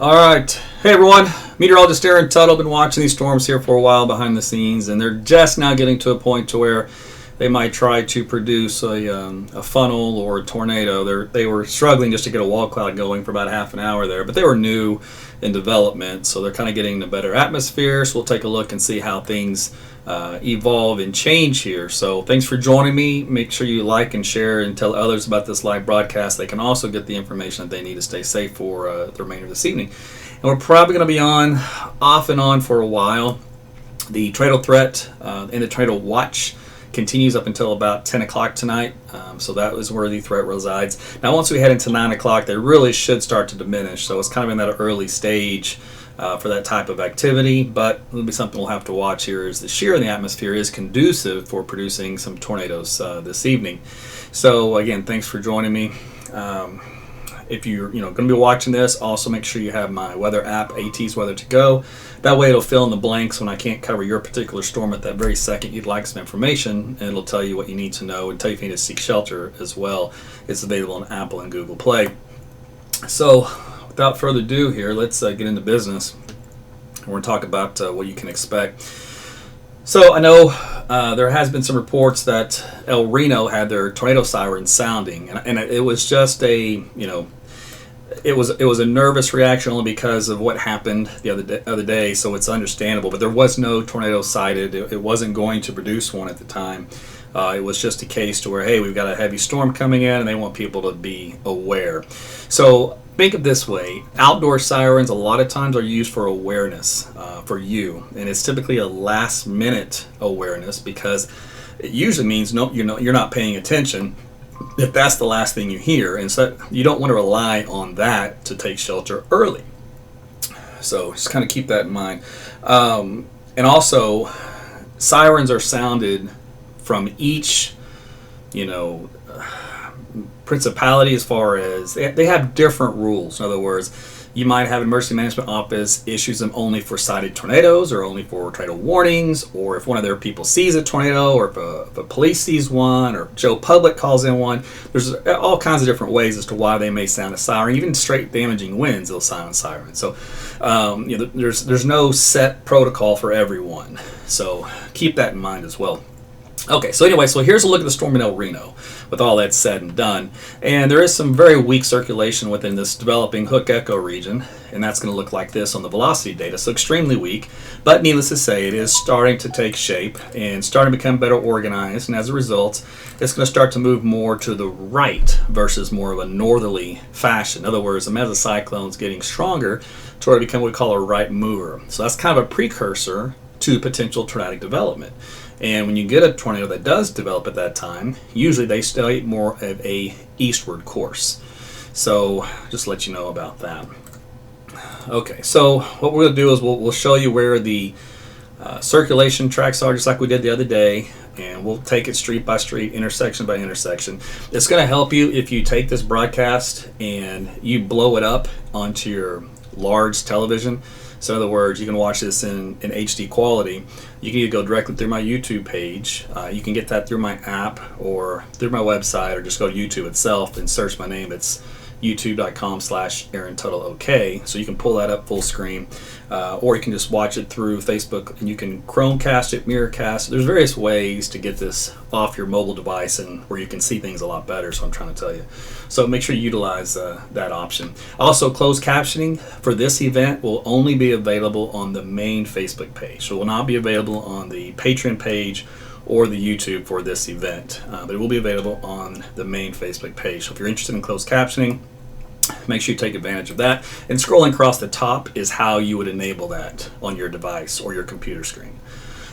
All right. Hey, everyone. Meteorologist Aaron Tuttle. Been watching these storms here for a while behind the scenes, and they're just now getting to a point to where they might try to produce a funnel or a tornado. They were struggling just to get a wall cloud going for about half an hour there, but they were new in development, so they're kind of getting a better atmosphere. So we'll take a look and see how things evolve and change here. So thanks for joining me. Make sure you like and share and tell others about this live broadcast. They can also get the information that they need to stay safe for the remainder of this evening. And we're probably going to be on off and on for a while. The tornado threat and the tornado watch continues up until about 10 o'clock tonight, so that is where the threat resides. Now once we head into 9 o'clock, they really should start to diminish, so it's kind of in that early stage for that type of activity, but it'll be something we'll have to watch here as the shear in the atmosphere is conducive for producing some tornadoes this evening. So again, thanks for joining me. If you're going to be watching this, also make sure you have my weather app, AT's Weather to Go. That way it'll fill in the blanks when I can't cover your particular storm at that very second you'd like some information, and it'll tell you what you need to know and tell you if you need to seek shelter as well. It's available on Apple and Google Play. So without further ado here, let's get into business. We're going to talk about what you can expect. So I know there has been some reports that Reno had their tornado sirens sounding, and it was just a, it was a nervous reaction only because of what happened the other day, so it's understandable. But there was no tornado sighted. It wasn't going to produce one at the time. It was just a case to where, hey, we've got a heavy storm coming in, and they want people to be aware. So think of it this way: outdoor sirens a lot of times are used for awareness for you, and it's typically a last-minute awareness because it usually means you're not paying attention if that's the last thing you hear, and so you don't want to rely on that to take shelter early. So just kind of keep that in mind. And also, sirens are sounded from each, principality as far as they have different rules. In other words, you might have an emergency management office issues them only for sighted tornadoes or only for tornado warnings, or if one of their people sees a tornado, or if a police sees one, or Joe Public calls in one. There's all kinds of different ways as to why they may sound a siren. Even straight damaging winds, they'll sound a siren. So there's no set protocol for everyone. So keep that in mind as well. Okay, so anyway, so here's a look at the storm in Reno with all that said and done. And there is some very weak circulation within this developing hook echo region, and that's going to look like this on the velocity data. So extremely weak, but needless to say, it is starting to take shape and starting to become better organized, and as a result, it's going to start to move more to the right versus more of a northerly fashion. In other words, the mesocyclone is getting stronger to where it become what we call a right mover. So that's kind of a precursor to potential tornadic development. And when you get a tornado that does develop at that time, usually they stay more of a eastward course. So just to let you know about that. Okay, so what we're going to do is we'll show you where the circulation tracks are, just like we did the other day, and we'll take it street by street, intersection by intersection. It's going to help you if you take this broadcast and you blow it up onto your large television. So in other words, you can watch this in HD quality. You can either go directly through my YouTube page. You can get that through my app or through my website, or just go to YouTube itself and search my name. It's youtube.com/Aaron Tuttle OK. So you can pull that up full screen, or you can just watch it through Facebook, and you can Chromecast it, Mirrorcast. There's various ways to get this off your mobile device and where you can see things a lot better. So I'm trying to tell you. So make sure you utilize that option. Also, closed captioning for this event will only be available on the main Facebook page. So it will not be available on the Patreon page or the YouTube for this event, but it will be available on the main Facebook page. So if you're interested in closed captioning, make sure you take advantage of that. And scrolling across the top is how you would enable that on your device or your computer screen.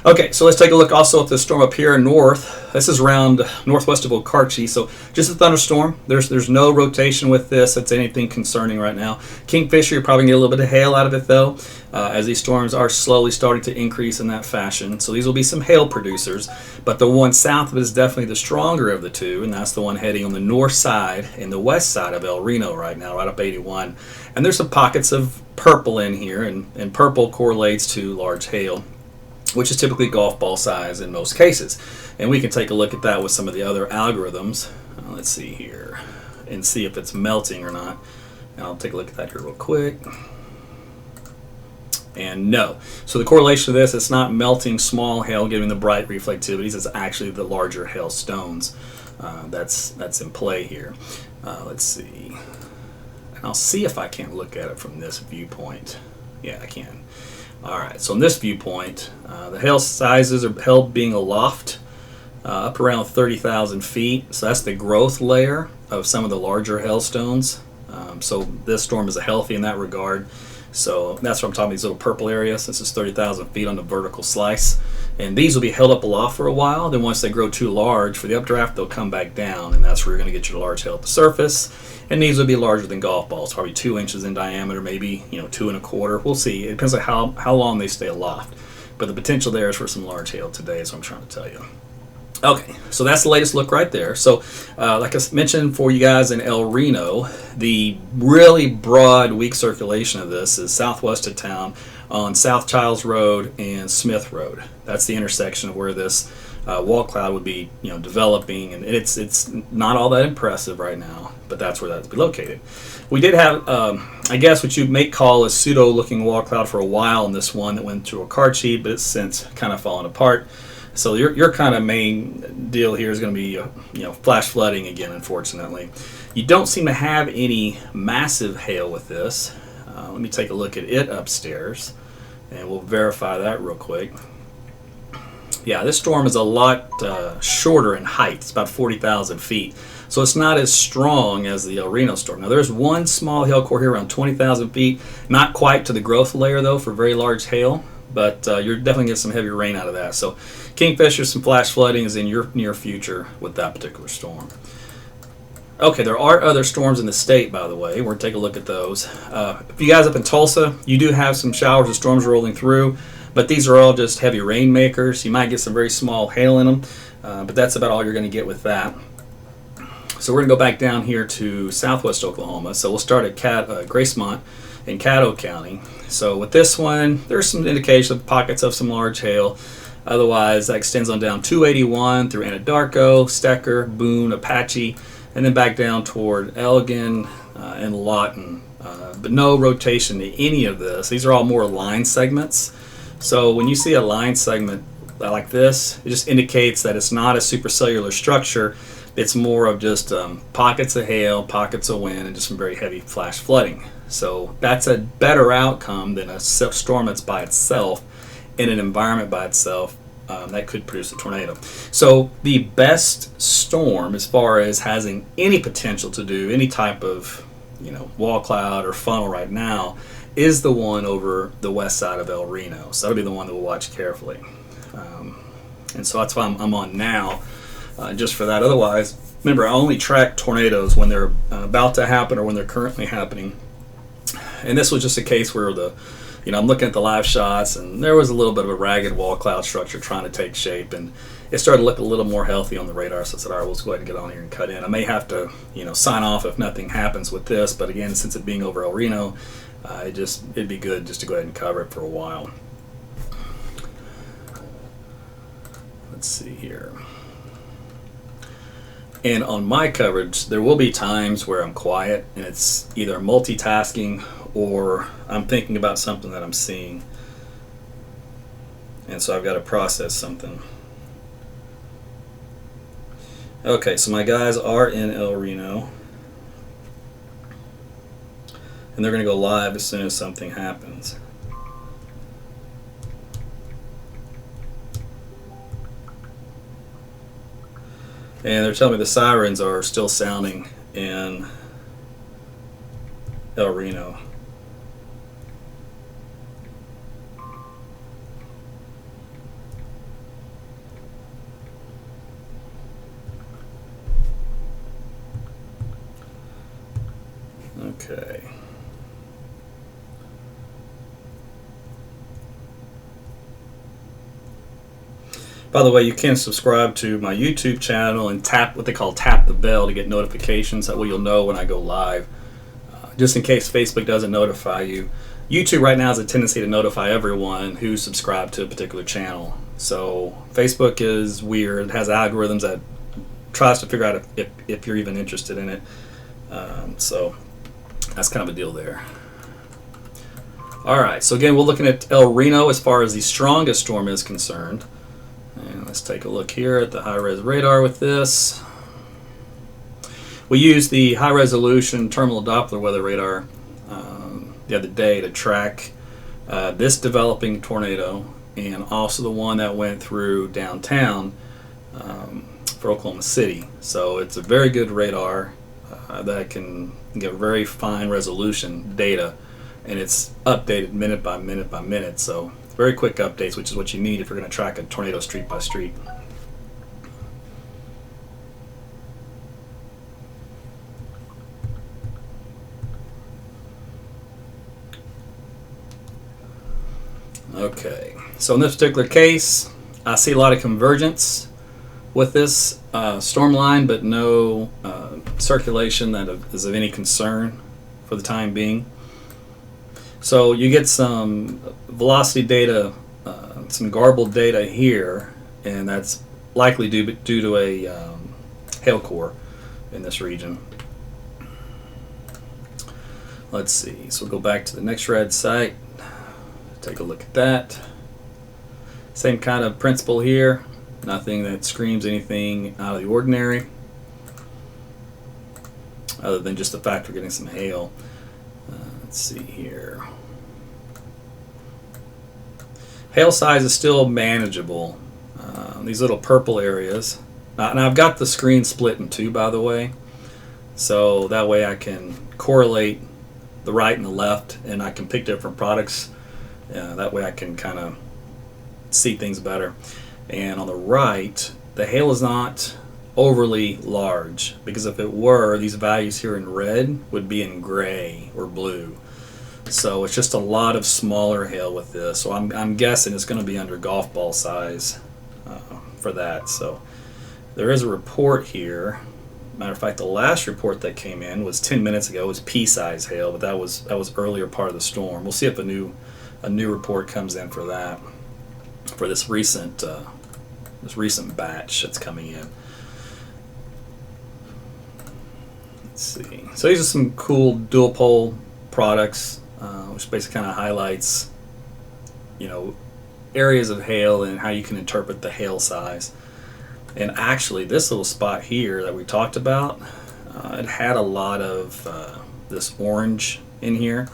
Okay, so let's take a look also at the storm up here north. This is around northwest of Okarche, so just a thunderstorm. There's no rotation with this that's anything concerning right now. Kingfisher, you're probably going to get a little bit of hail out of it though, as these storms are slowly starting to increase in that fashion. So these will be some hail producers, but the one south of it is definitely the stronger of the two, and that's the one heading on the north side and the west side of Reno right now, right up 81. And there's some pockets of purple in here, and purple correlates to large hail, which is typically golf ball size in most cases. And we can take a look at that with some of the other algorithms. Let's see here and see if it's melting or not. And I'll take a look at that here real quick. And no. So the correlation to this, it's not melting small hail giving the bright reflectivities, it's actually the larger hail stones that's in play here. Let's see. And I'll see if I can't look at it from this viewpoint. Yeah, I can. Alright, so in this viewpoint, the hail sizes are held being aloft up around 30,000 feet. So that's the growth layer of some of the larger hailstones. So this storm is healthy in that regard. So that's what I'm talking about, these little purple areas. This is 30,000 feet on the vertical slice. And these will be held up aloft for a while. Then once they grow too large for the updraft, they'll come back down. And that's where you're going to get your large hail at the surface. And these will be larger than golf balls, probably 2 inches in diameter, maybe 2 1/4. We'll see. It depends on how long they stay aloft. But the potential there is for some large hail today, is what I'm trying to tell you. Okay, so that's the latest look right there. So, like I mentioned for you guys in El Reno, the really broad, weak circulation of this is southwest of town on South Childs Road and Smith Road. That's the intersection of where this wall cloud would be, developing, and it's not all that impressive right now, but that's where that's be located. We did have, I guess, what you may call a pseudo-looking wall cloud for a while in this one that went through a card sheet, but it's since kind of fallen apart. So your kind of main deal here is going to be, flash flooding again, unfortunately. You don't seem to have any massive hail with this. Let me take a look at it upstairs, and we'll verify that real quick. Yeah, this storm is a lot shorter in height. It's about 40,000 feet. So it's not as strong as the El Reno storm. Now there's one small hail core here around 20,000 feet. Not quite to the growth layer, though, for very large hail. But you're definitely getting some heavy rain out of that. So kingfisher, some flash flooding is in your near future with that particular storm. Okay, there are other storms in the state, by the way. We're going to take a look at those. If you guys up in Tulsa, you do have some showers and storms rolling through, but these are all just heavy rain makers. You might get some very small hail in them, but that's about all you're going to get with that. So we're going to go back down here to southwest Oklahoma. So we'll start at Gracemont in Caddo County. So with this one, there's some indication of pockets of some large hail. Otherwise, that extends on down 281 through Anadarko, Stecker, Boone, Apache, and then back down toward Elgin and Lawton. But no rotation to any of this. These are all more line segments. So when you see a line segment like this, it just indicates that it's not a supercellular structure. It's more of just pockets of hail, pockets of wind, and just some very heavy flash flooding. So that's a better outcome than a storm that's by itself in an environment by itself that could produce a tornado. So the best storm, as far as having any potential to do any type of wall cloud or funnel right now, is the one over the west side of El Reno. So that'll be the one that we'll watch carefully. And so that's why I'm on now, just for that. Otherwise, remember, I only track tornadoes when they're about to happen or when they're currently happening. And this was just a case where I'm looking at the live shots, and there was a little bit of a ragged wall cloud structure trying to take shape, and it started to lolook a little more healthy on the radar. So I said, all right, let's go ahead and get on here and cut in. I may have to, sign off if nothing happens with this, but again, since it being over El Reno, it'd be good just to go ahead and cover it for a while. Let's see here. And on my coverage, there will be times where I'm quiet and it's either multitasking or I'm thinking about something that I'm seeing. And so I've got to process something. Okay, so my guys are in El Reno. And they're going to go live as soon as something happens. And they're telling me the sirens are still sounding in El Reno. Okay. By the way, you can subscribe to my YouTube channel and tap what they call tap the bell to get notifications. That way you'll know when I go live. Just in case Facebook doesn't notify you. YouTube right now has a tendency to notify everyone who's subscribed to a particular channel. So Facebook is weird. It has algorithms that tries to figure out if you're even interested in it. So that's kind of a deal there. All right, so again, we're looking at El Reno as far as the strongest storm is concerned. And let's take a look here at the high-res radar with this. We used the high-resolution terminal Doppler weather radar the other day to track this developing tornado and also the one that went through downtown for Oklahoma City. So it's a very good radar that can get very fine resolution data, and it's updated minute by minute by minute. So very quick updates, which is what you need if you're going to track a tornado street by street. Okay, so in this particular case, I see a lot of convergence with this storm line, but no circulation that is of any concern for the time being. So you get some velocity data, some garbled data here, and that's likely due to a hail core in this region. Let's see, so we'll go back to the next red site. Take a look at that. Same kind of principle here. Nothing that screams anything out of the ordinary, other than just the fact we're getting some hail. Let's see here. Hail size is still manageable. These little purple areas. Now I've got the screen split in two, by the way, so that way I can correlate the right and the left, and I can pick different products. That way I can kind of see things better. And on the right, the hail is not overly large, because if it were, these values here in red would be in gray or blue. So it's just a lot of smaller hail with this. So I'm guessing it's going to be under golf ball size for that. So there is a report here. Matter of fact, the last report that came in was 10 minutes ago. It was pea-size hail, but that was earlier part of the storm. We'll see if a new report comes in for that, for this recent batch that's coming in. Let's see. So these are some cool dual pole products, which basically kind of highlights, areas of hail and how you can interpret the hail size. And actually, this little spot here that we talked about, it had a lot of this orange in here,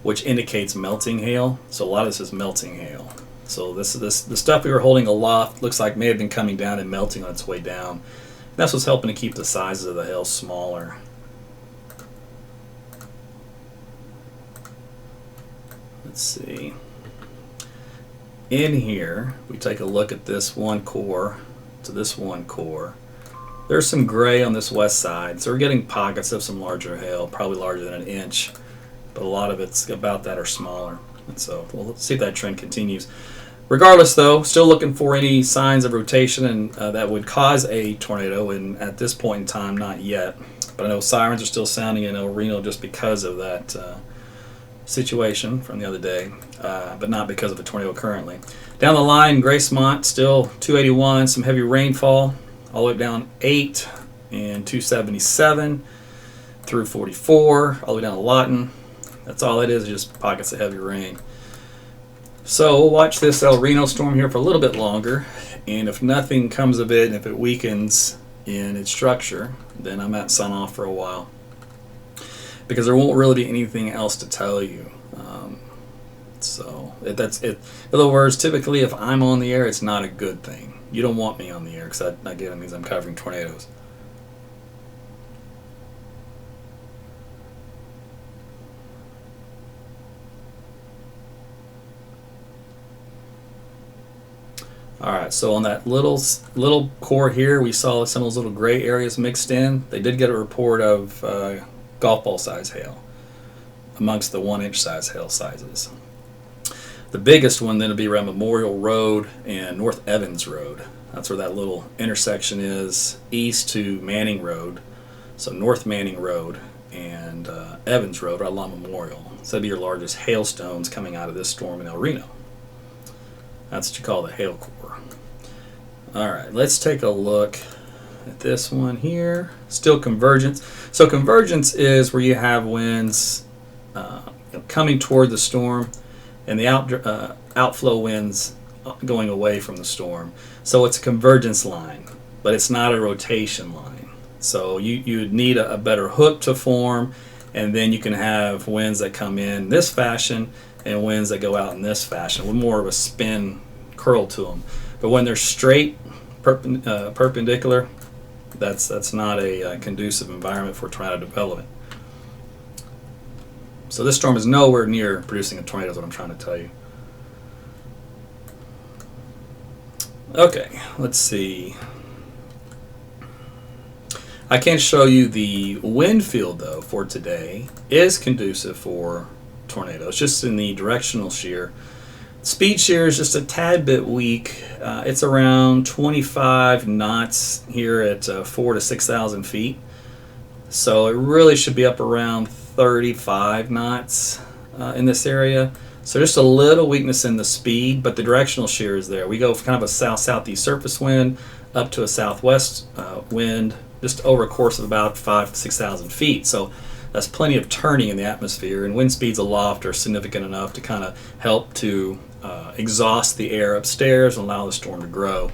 which indicates melting hail. So a lot of this is melting hail. So the stuff we were holding aloft looks like may have been coming down and melting on its way down. And that's what's helping to keep the sizes of the hail smaller. Let's see. In here, we take a look at this one core to this one core. There's some gray on this west side, so we're getting pockets of some larger hail, probably larger than an inch, but a lot of it's about that or smaller. And so we'll see if that trend continues. Regardless, though, still looking for any signs of rotation and that would cause a tornado, and at this point in time, not yet. But I know sirens are still sounding in El Reno just because of that situation from the other day, but not because of a tornado currently. Down the line, Gracemont, still 281, some heavy rainfall, all the way down 8 and 277 through 44, all the way down to Lawton. That's all it is, just pockets of heavy rain. So we'll watch this El Reno storm here for a little bit longer, and if nothing comes of it, and if it weakens in its structure, then I might sign off for a while, because there won't really be anything else to tell you. That's it. In other words, typically if I'm on the air, it's not a good thing. You don't want me on the air, because that means I'm covering tornadoes. Alright, so on that little core here, we saw some of those little gray areas mixed in. They did get a report of golf ball size hail amongst the 1 inch size hail sizes. The biggest one then will be around Memorial Road and North Evans Road. That's where that little intersection is, east to Manning Road. So North Manning Road and Evans Road right along Memorial. So that'd be your largest hailstones coming out of this storm in El Reno. That's what you call the hail core. Alright, let's take a look at this one here. Still convergence. So convergence is where you have winds coming toward the storm, and the outflow winds going away from the storm. So it's a convergence line, but it's not a rotation line. So you'd need a better hook to form, and then you can have winds that come in this fashion and winds that go out in this fashion with more of a spin curl to them. But when they're straight perpendicular, that's not a conducive environment for tornado development. So this storm is nowhere near producing a tornado is what I'm trying to tell you. Okay, let's see. I can show you the wind field though for today is conducive for tornadoes, just in the directional shear. Speed shear is just a tad bit weak. It's around 25 knots here at 4,000 to 6,000 feet. So it really should be up around 35 knots in this area. So just a little weakness in the speed, but the directional shear is there. We go from kind of a south-southeast surface wind up to a southwest wind just over a course of about 5,000 to 6,000 feet. So that's plenty of turning in the atmosphere, and wind speeds aloft are significant enough to kind of help to exhaust the air upstairs and allow the storm to grow.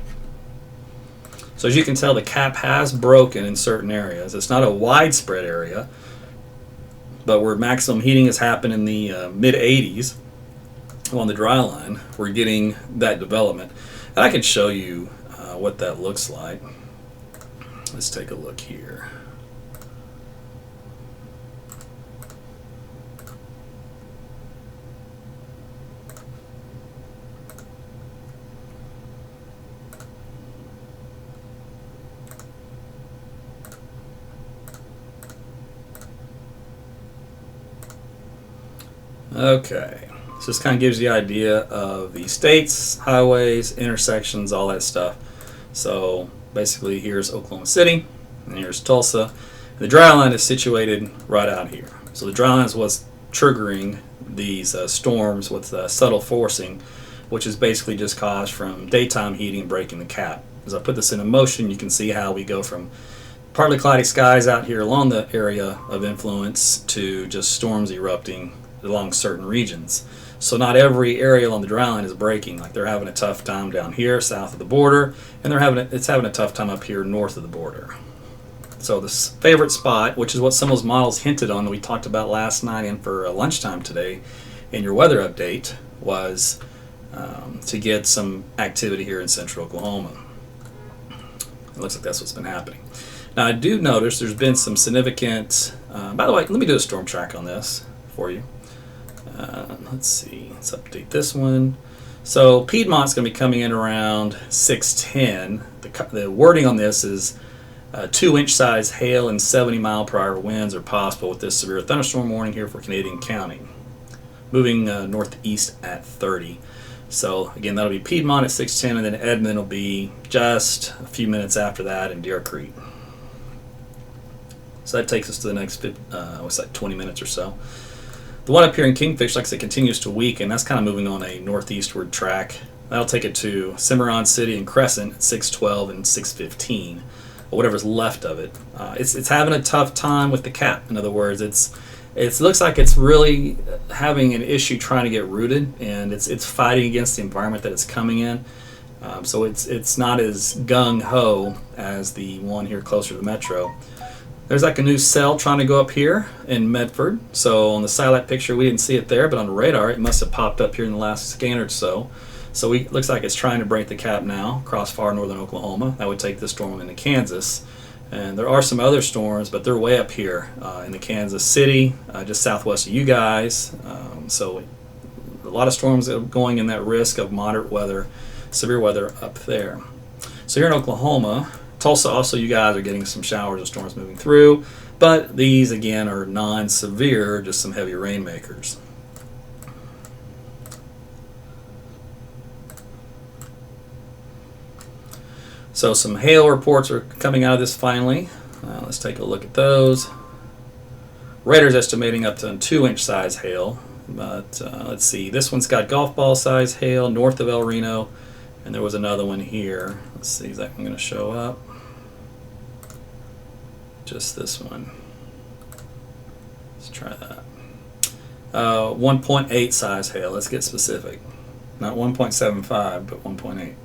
So as you can tell, the cap has broken in certain areas. It's not a widespread area, but where maximum heating has happened in the mid-80s on the dry line, we're getting that development. And I can show you what that looks like. Let's take a look here. Okay, so this kind of gives you the idea of the states, highways, intersections, all that stuff. So basically here's Oklahoma City, and here's Tulsa. The dry line is situated right out here. So the dry line is what's triggering these storms with subtle forcing, which is basically just caused from daytime heating breaking the cap. As I put this into motion, you can see how we go from partly cloudy skies out here along the area of influence to just storms erupting along certain regions. So not every area along the dry line is breaking. Like they're having a tough time down here south of the border, and it's having a tough time up here north of the border. So this favorite spot, which is what some of those models hinted on that we talked about last night and for lunchtime today in your weather update, was to get some activity here in central Oklahoma. It looks like that's what's been happening. Now I do notice there's been some significant, by the way, let me do a storm track on this for you. Let's see, let's update this one. So Piedmont's going to be coming in around 6:10. The wording on this is 2-inch size hail and 70-mile-per-hour winds are possible with this severe thunderstorm warning here for Canadian County. Moving northeast at 30. So again, that'll be Piedmont at 6:10, and then Edmond will be just a few minutes after that in Deer Creek. So that takes us to the next 20 minutes or so. The one up here in Kingfish, like I said, continues to weaken. That's kind of moving on a northeastward track. That'll take it to Cimarron City and Crescent at 6:12 and 6:15, or whatever's left of it. It's having a tough time with the cap. In other words, it looks like it's really having an issue trying to get rooted, and it's fighting against the environment that it's coming in. So it's not as gung-ho as the one here closer to the metro. There's like a new cell trying to go up here in Medford. So on the satellite picture, we didn't see it there, but on the radar, it must have popped up here in the last scan or so. So it looks like it's trying to break the cap now across far northern Oklahoma. That would take the storm into Kansas. And there are some other storms, but they're way up here in the Kansas City, just southwest of you guys. So a lot of storms going in that risk of moderate weather, severe weather up there. So here in Oklahoma, Tulsa also, you guys are getting some showers and storms moving through, but these again are non-severe, just some heavy rainmakers. So some hail reports are coming out of this finally. Let's take a look at those. Radar's estimating up to 2-inch size hail, but let's see. This one's got golf ball size hail north of El Reno, and there was another one here. Let's see, is that one going to show up? Just this one. Let's try that. 1.8 size hail. Let's get specific. Not 1.75, but 1.8.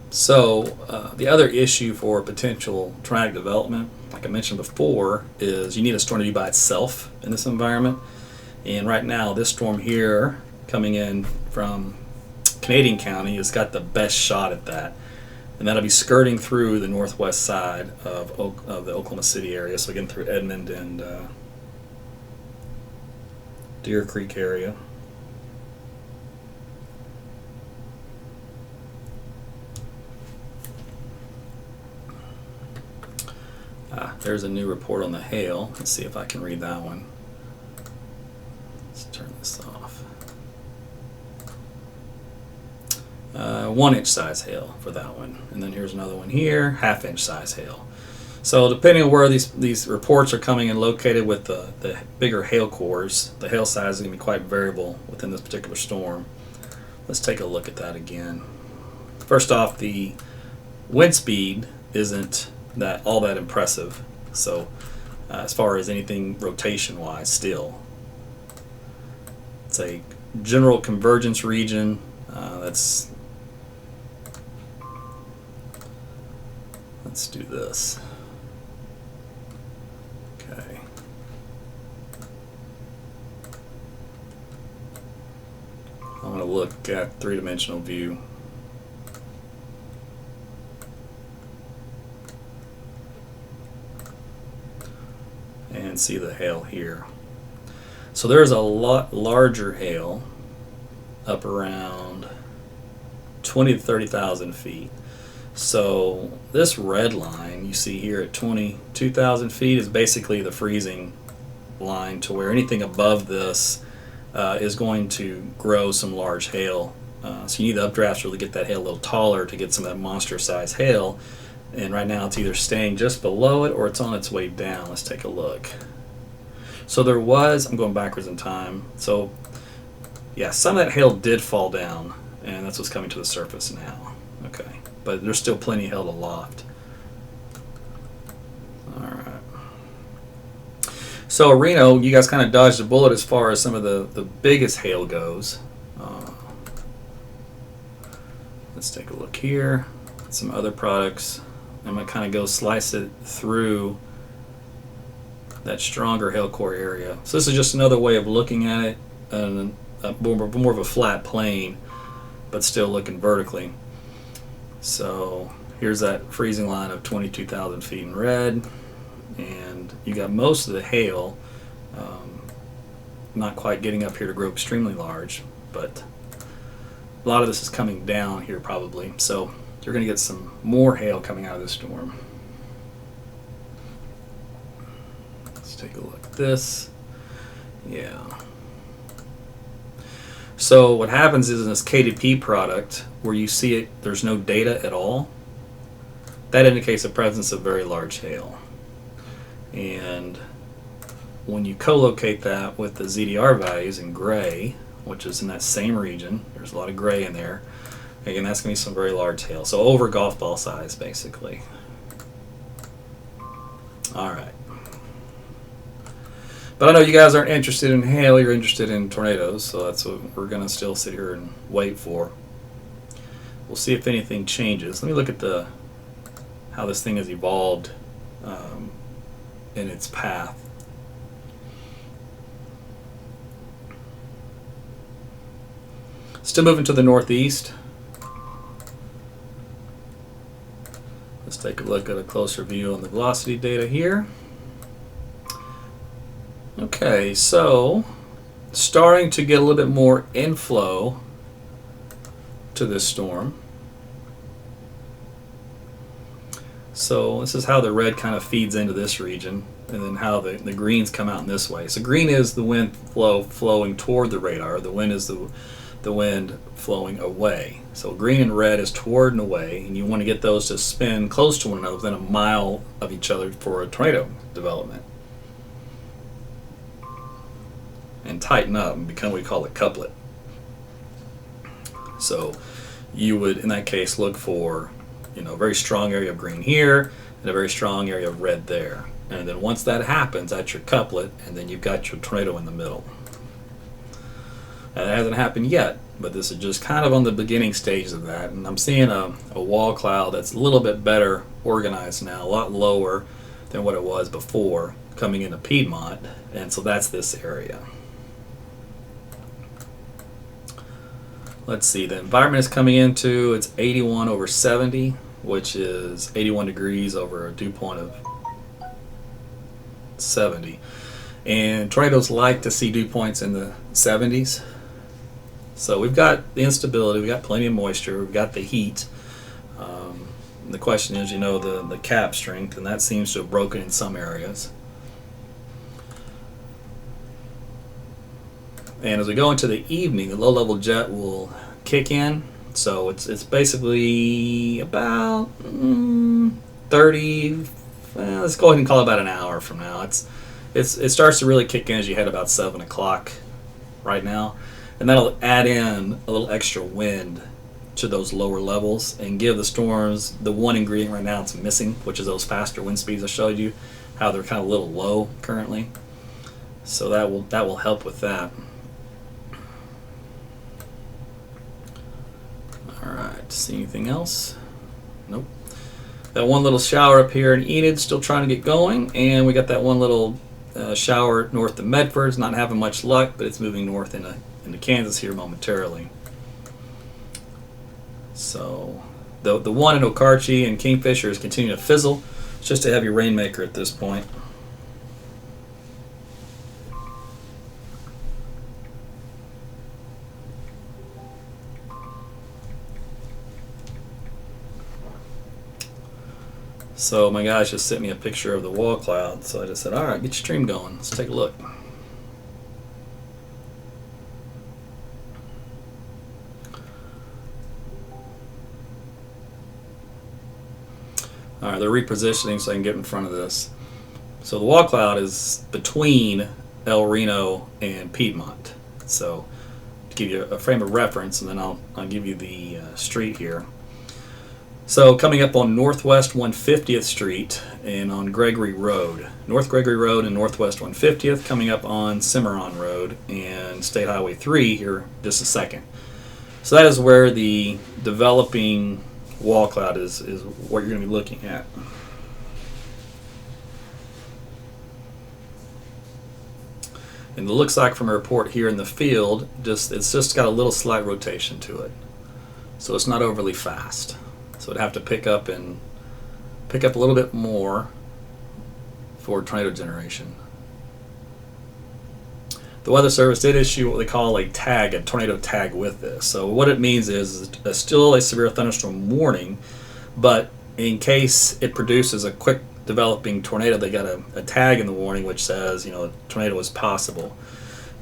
So the other issue for potential tornadic development, like I mentioned before, is you need a storm to be by itself in this environment. And right now, this storm here coming in from Canadian County has got the best shot at that. And that'll be skirting through the northwest side of the Oklahoma City area, so again through Edmond and Deer Creek area. There's a new report on the hail. Let's see if I can read that one. Let's turn this off. 1 inch size hail for that one. And then here's another one here, 1/2 inch size hail. So depending on where these reports are coming and located with the bigger hail cores, the hail size is going to be quite variable within this particular storm. Let's take a look at that again. First off, the wind speed isn't all that impressive. So as far as anything rotation wise, still it's a general convergence region. Let's do this. Okay. I'm going to look at three-dimensional view. And see the hail here. So there's a lot larger hail up around 20 to 30,000 feet. So this red line you see here at 22,000 feet is basically the freezing line, to where anything above this is going to grow some large hail. So you need the updrafts to really get that hail a little taller to get some of that monster size hail. And right now it's either staying just below it or it's on its way down. Let's take a look. So there was, I'm going backwards in time. So yeah, some of that hail did fall down, and that's what's coming to the surface now. Okay, but there's still plenty of hail aloft. All right. So Reno, you guys kind of dodged a bullet as far as some of the biggest hail goes. Let's take a look here. Some other products. I'm going to kind of go slice it through that stronger hail core area. So this is just another way of looking at it, and more of a flat plane, but still looking vertically. So here's that freezing line of 22,000 feet in red, and you got most of the hail not quite getting up here to grow extremely large, but a lot of this is coming down here probably. So you're going to get some more hail coming out of this storm. Let's take a look at this. Yeah. So what happens is in this KDP product, where you see it, there's no data at all, that indicates the presence of very large hail. And when you co-locate that with the ZDR values in gray, which is in that same region, there's a lot of gray in there, again, that's going to be some very large hail. So over golf ball size, basically. All right. But I know you guys aren't interested in hail, you're interested in tornadoes, so that's what we're going to still sit here and wait for. We'll see if anything changes. Let me look at how this thing has evolved in its path. Still moving to the northeast. Let's take a look at a closer view on the velocity data here. Okay, so starting to get a little bit more inflow to this storm. So this is how the red kind of feeds into this region, and then how the greens come out in this way. So green is the wind flowing toward the radar. The wind is the wind flowing away. So green and red is toward and away, and you want to get those to spin close to one another, within a mile of each other for a tornado development. And tighten up and become what we call a couplet. So you would, in that case, look for, a very strong area of green here and a very strong area of red there. And then once that happens, that's your couplet, and then you've got your tornado in the middle. And it hasn't happened yet, but this is just kind of on the beginning stages of that. And I'm seeing a wall cloud that's a little bit better organized now, a lot lower than what it was before coming into Piedmont. And so that's this area. Let's see, the environment is coming into, it's 81 over 70, which is 81 degrees over a dew point of 70. And tornadoes like to see dew points in the 70s. So we've got the instability, we've got plenty of moisture, we've got the heat. The question is, the cap strength, and that seems to have broken in some areas. And as we go into the evening, the low-level jet will kick in. So it's basically about 30. Let's go ahead and call it about an hour from now. It starts to really kick in as you head about 7 o'clock right now, and that'll add in a little extra wind to those lower levels and give the storms the one ingredient right now it's missing, which is those faster wind speeds I showed you, how they're kind of a little low currently. So that will help with that. Alright, see anything else? Nope. That one little shower up here in Enid still trying to get going, and we got that one little shower north of Medford. It's not having much luck, but it's moving north into Kansas here momentarily. So the one in Okarche and Kingfisher is continuing to fizzle. It's just a heavy rainmaker at this point. So my guys just sent me a picture of the wall cloud, so I just said, all right, get your stream going. Let's take a look. All right, they're repositioning so I can get in front of this. So the wall cloud is between El Reno and Piedmont. So to give you a frame of reference, and then I'll give you the street here. So coming up on Northwest 150th Street and on Gregory Road. North Gregory Road and Northwest 150th, coming up on Cimarron Road and State Highway 3 here just a second. So that is where the developing wall cloud is what you're going to be looking at. And it looks like from a report here in the field, it's just got a little slight rotation to it. So it's not overly fast. So it'd have to pick up a little bit more for tornado generation. The Weather Service did issue what they call a tornado tag with this. So what it means is still a severe thunderstorm warning, but in case it produces a quick developing tornado, they got a tag in the warning which says, a tornado is possible.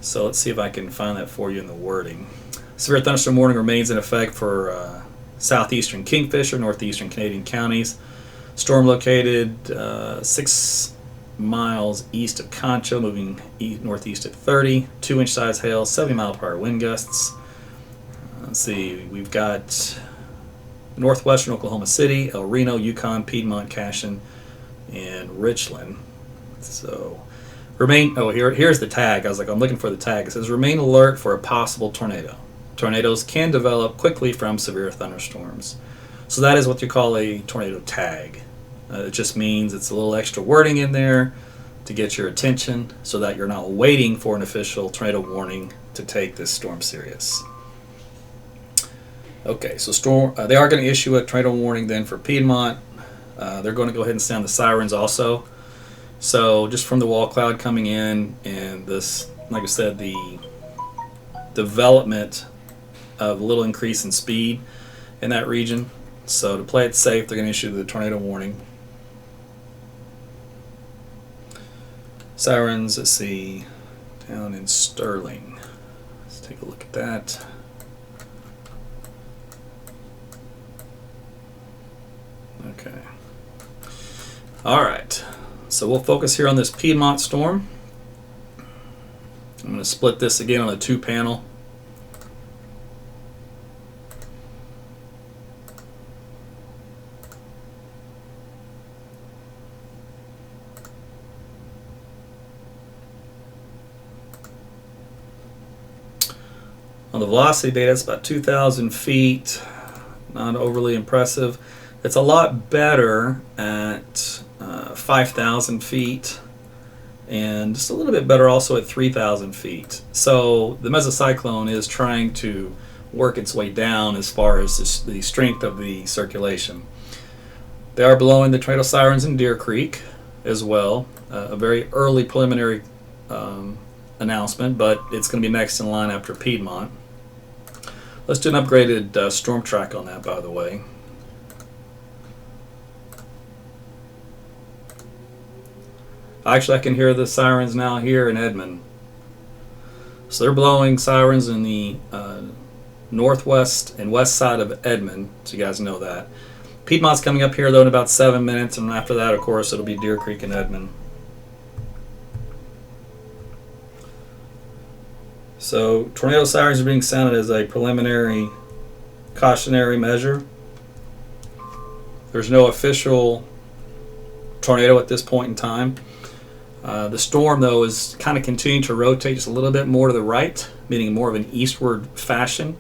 So let's see if I can find that for you in the wording. Severe thunderstorm warning remains in effect for southeastern Kingfisher, northeastern Canadian counties. Storm located 6 miles east of Concho, moving northeast at 30. 2-inch size hail, 70-mile-per-hour wind gusts. Let's see, we've got northwestern Oklahoma City, El Reno, Yukon, Piedmont, Cashin, and Richland. So here's the tag. I was like, I'm looking for the tag. It says remain alert for a possible tornado. Tornadoes can develop quickly from severe thunderstorms. So that is what you call a tornado tag. It just means it's a little extra wording in there to get your attention so that you're not waiting for an official tornado warning to take this storm serious. Okay, so they are going to issue a tornado warning then for Piedmont. They're going to go ahead and sound the sirens also. So just from the wall cloud coming in and this, like I said, the development of a little increase in speed in that region. So to play it safe, they're going to issue the tornado warning. Sirens, let's see, down in Sterling. Let's take a look at that. Okay. All right. So we'll focus here on this Piedmont storm. I'm going to split this again on a 2-panel. the velocity data, it's about 2,000 feet. Not overly impressive. It's a lot better at 5,000 feet, and just a little bit better also at 3,000 feet. So the mesocyclone is trying to work its way down as far as the strength of the circulation. They are blowing the tornado sirens in Deer Creek as well. A very early preliminary announcement, but it's going to be next in line after Piedmont. Let's do an upgraded storm track on that, by the way. Actually, I can hear the sirens now here in Edmond. So they're blowing sirens in the northwest and west side of Edmond, so you guys know that. Piedmont's coming up here, though, in about 7 minutes, and after that, of course, it'll be Deer Creek and Edmond. So tornado sirens are being sounded as a preliminary cautionary measure. There's no official tornado at this point in time. The storm, though, is kind of continuing to rotate just a little bit more to the right, meaning more of an eastward fashion.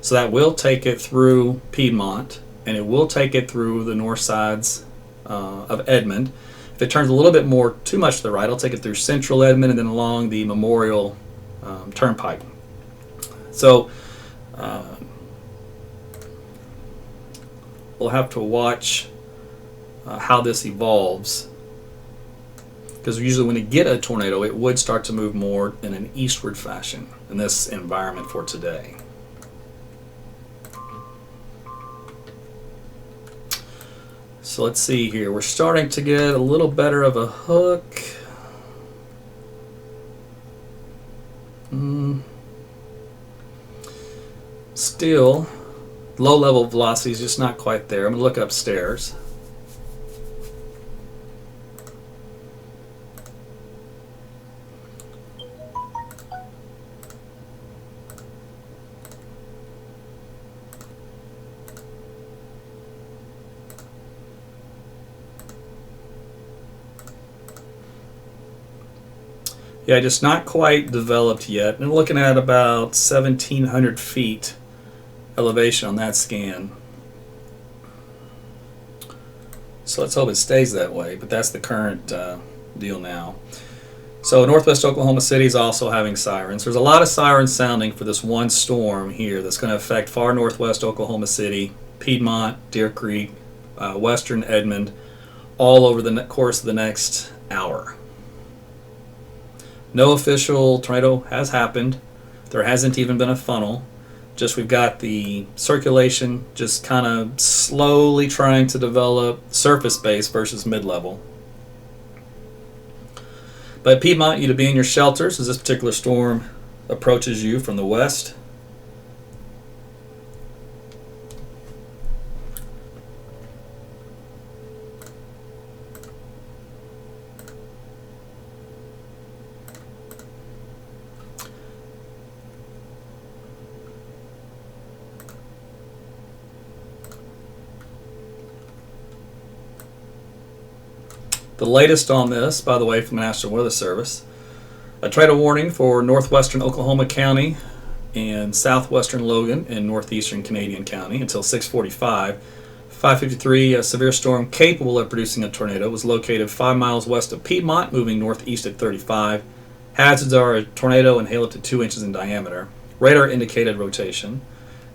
So that will take it through Piedmont, and it will take it through the north sides of Edmond. If it turns a little bit more too much to the right, it'll take it through central Edmond and then along the Memorial Turnpike. So we'll have to watch how this evolves, because usually when you get a tornado, it would start to move more in an eastward fashion in this environment for today. So let's see here. We're starting to get a little better of a hook. Still, low level velocity is just not quite there. I'm going to look upstairs. Yeah, just not quite developed yet. And looking at about 1,700 feet elevation on that scan. So let's hope it stays that way, but that's the current deal now. So northwest Oklahoma City is also having sirens. There's a lot of sirens sounding for this one storm here that's going to affect far northwest Oklahoma City, Piedmont, Deer Creek, western Edmond, all over the course of the next hour. No official tornado has happened. There hasn't even been a funnel. Just we've got the circulation just kind of slowly trying to develop surface base versus mid-level. But Piedmont, you to be in your shelters as this particular storm approaches you from the west. The latest on this, by the way, from the National Weather Service, a tornado warning for northwestern Oklahoma County and southwestern Logan and northeastern Canadian County until 6:45. 5:53, a severe storm capable of producing a tornado was located 5 miles west of Piedmont, moving northeast at 35. Hazards are a tornado and hail up to 2 inches in diameter. Radar indicated rotation,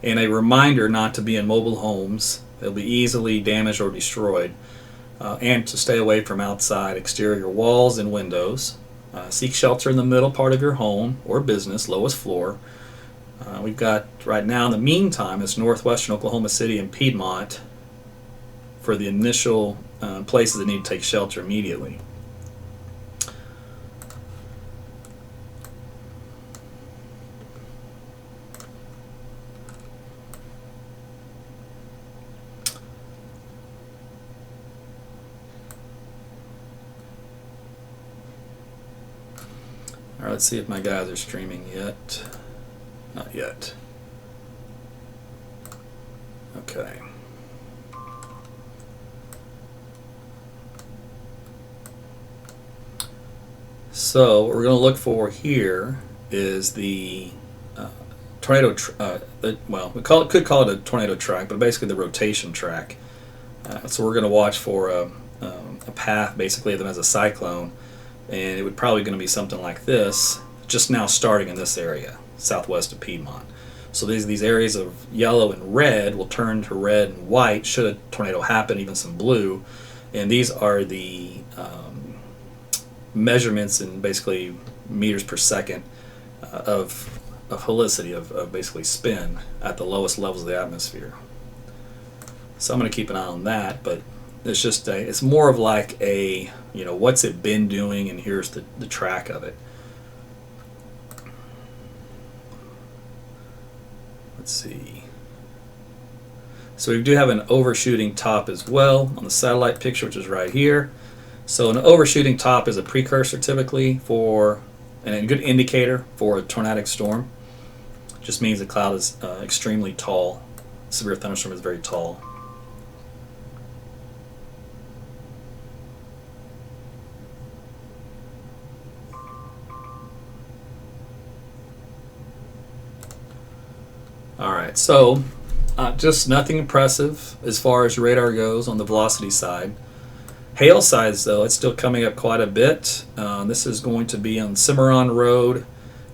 and a reminder not to be in mobile homes. They'll be easily damaged or destroyed. And to stay away from outside exterior walls and windows. Seek shelter in the middle part of your home or business, lowest floor. We've got right now, in the meantime, it's northwestern Oklahoma City and Piedmont for the initial places that need to take shelter immediately. All right, let's see if my guys are streaming yet. Not yet. Okay. So what we're going to look for here is the tornado, well, could call it a tornado track, but basically the rotation track. So we're going to watch for a path basically of them as a cyclone, and it would probably going to be something like this, just now starting in this area, southwest of Piedmont. So these areas of yellow and red will turn to red and white should a tornado happen, even some blue. And these are the measurements in basically meters per second of helicity, of basically spin at the lowest levels of the atmosphere. So I'm going to keep an eye on that, but it's just it's more of like a, what's it been doing, and here's the track of it. Let's see. So we do have an overshooting top as well on the satellite picture, which is right here. So an overshooting top is a precursor typically for, and a good indicator for a tornadic storm. Just means the cloud is extremely tall. Severe thunderstorm is very tall. Alright, so just nothing impressive as far as radar goes on the velocity side. Hail size, though, it's still coming up quite a bit. This is going to be on Cimarron Road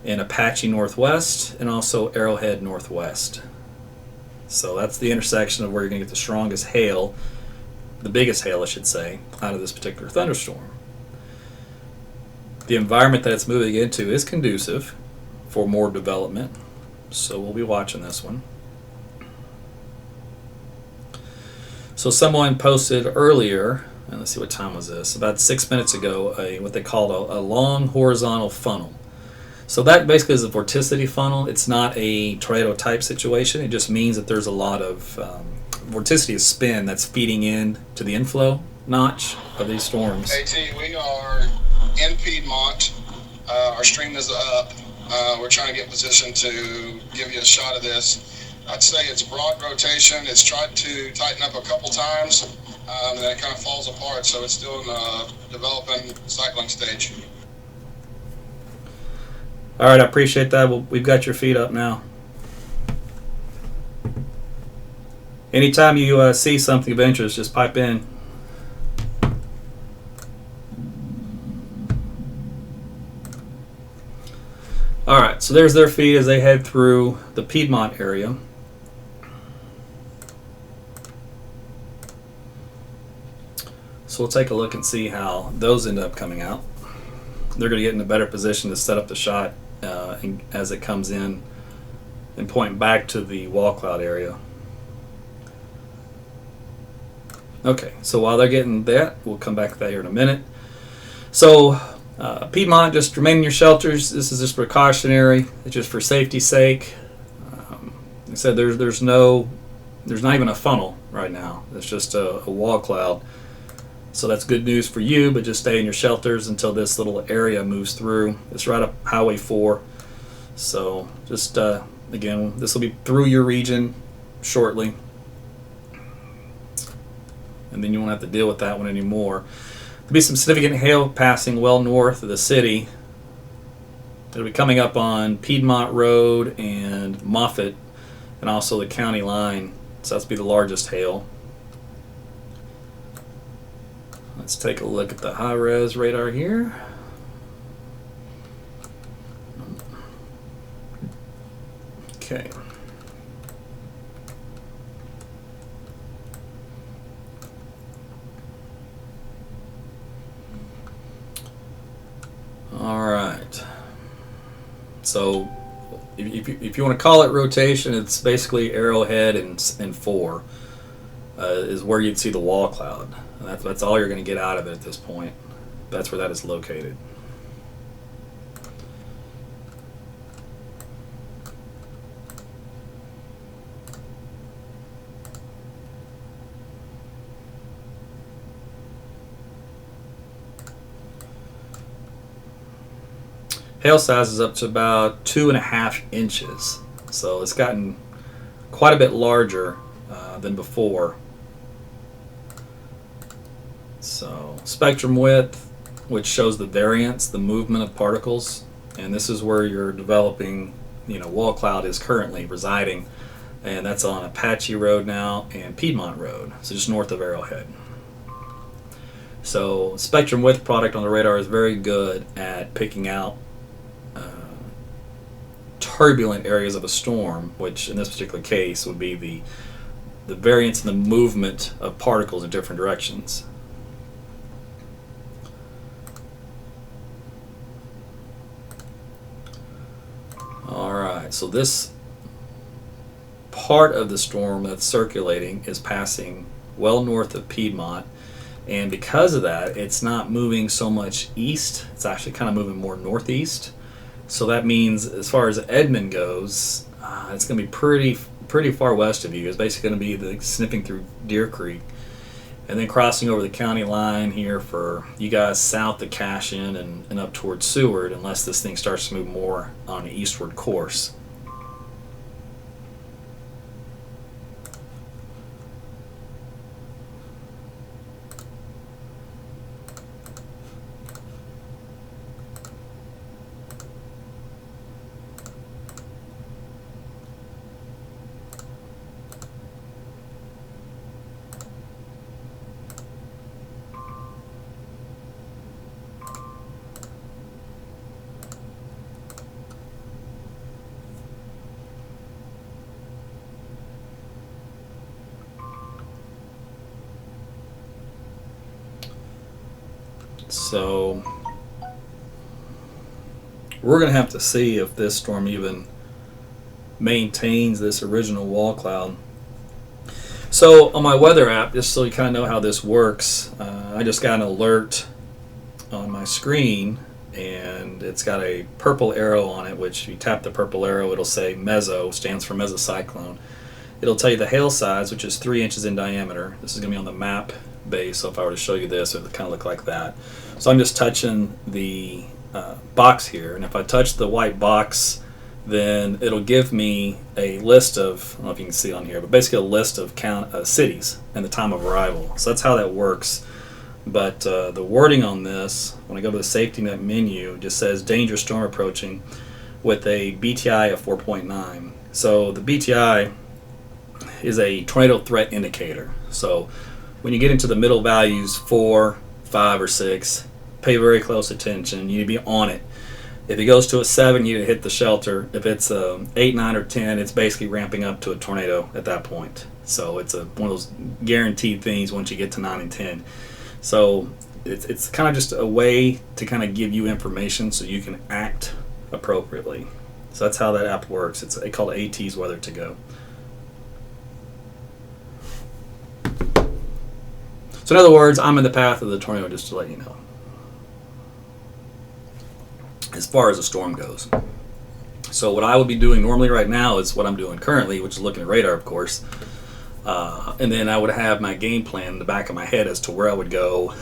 in Apache Northwest and also Arrowhead Northwest. So that's the intersection of where you're going to get the strongest hail, the biggest hail, I should say, out of this particular thunderstorm. The environment that it's moving into is conducive for more development. So we'll be watching this one. So someone posted earlier, and let's see, what time was this? About 6 minutes ago, what they called a long horizontal funnel. So that basically is a vorticity funnel. It's not a tornado type situation. It just means that there's a lot of vorticity is spin that's feeding in to the inflow notch of these storms. AT, we are in Piedmont. Our stream is up. We're trying to get positioned to give you a shot of this. I'd say it's broad rotation. It's tried to tighten up a couple times, and then it kind of falls apart, so it's still in the developing cycling stage. All right, I appreciate that. We've got your feet up now. Anytime you see something of interest, just pipe in. All right, so there's their feed as they head through the Piedmont area. So we'll take a look and see how those end up coming out. They're going to get in a better position to set up the shot as it comes in and point back to the wall cloud area. Okay, so while they're getting that, we'll come back to that here in a minute. So Piedmont, just remain in your shelters. This is just precautionary. It's just for safety's sake. Like I said, there's not even a funnel right now. It's just a wall cloud. So that's good news for you, but just stay in your shelters until this little area moves through. It's right up Highway 4. So just, again, this will be through your region shortly. And then you won't have to deal with that one anymore. There'll be some significant hail passing well north of the city. It'll be coming up on Piedmont Road and Moffett, and also the county line. So that's be the largest hail. Let's take a look at the high-res radar here. Okay. All right. So if you want to call it rotation, it's basically Arrowhead and 4 is where you'd see the wall cloud. And that's all you're going to get out of it at this point. That's where that is located. Hail size is up to about 2.5 inches. So it's gotten quite a bit larger than before. So spectrum width, which shows the variance, the movement of particles, and this is where you're developing wall cloud is currently residing, and that's on Apache Road now and Piedmont Road, so just north of Arrowhead. So spectrum width product on the radar is very good at picking out turbulent areas of a storm, which in this particular case would be the variance in the movement of particles in different directions. Alright, so this part of the storm that's circulating is passing well north of Piedmont, and because of that, it's not moving so much east, it's actually kind of moving more northeast. So that means as far as Edmond goes, it's going to be pretty far west of you. It's basically going to be sniffing through Deer Creek and then crossing over the county line here for you guys south of Cashin and up towards Seward, unless this thing starts to move more on an eastward course. So we're going to have to see if this storm even maintains this original wall cloud. So on my weather app, just so you kind of know how this works, I just got an alert on my screen, and it's got a purple arrow on it, which if you tap the purple arrow, it'll say meso, stands for mesocyclone. It'll tell you the hail size, which is 3 inches in diameter. This is going to be on the map base, so if I were to show you this, it would kind of look like that. So I'm just touching the box here, and if I touch the white box, then it'll give me a list of, I don't know if you can see on here, but basically a list of cities and the time of arrival. So that's how that works. But the wording on this, when I go to the safety net menu, just says dangerous storm approaching with a BTI of 4.9. So the BTI is a tornado threat indicator. So when you get into the middle values, 4, 5, or 6, pay very close attention. You need to be on it. If it goes to a 7, you need to hit the shelter. If it's 8, 9, or 10, it's basically ramping up to a tornado at that point. So it's one of those guaranteed things once you get to 9 and 10. So it's kind of just a way to kind of give you information so you can act appropriately. So that's how that app works. It's called AT's Weather to Go. So in other words, I'm in the path of the tornado, just to let you know, as far as the storm goes. So what I would be doing normally right now is what I'm doing currently, which is looking at radar, of course. And then I would have my game plan in the back of my head as to where I would go,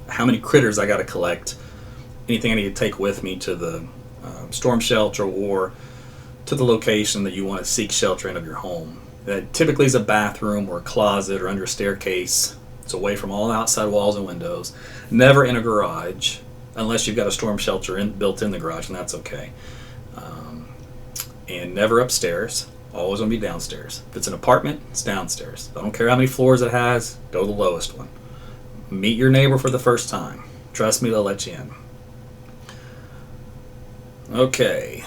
how many critters I got to collect, anything I need to take with me to the storm shelter or to the location that you want to seek shelter in of your home. That typically is a bathroom or a closet or under a staircase. It's away from all outside walls and windows. Never in a garage, unless you've got a storm shelter built in the garage, and that's okay. And never upstairs. Always going to be downstairs. If it's an apartment, it's downstairs. I don't care how many floors it has, go to the lowest one. Meet your neighbor for the first time. Trust me, they'll let you in. Okay.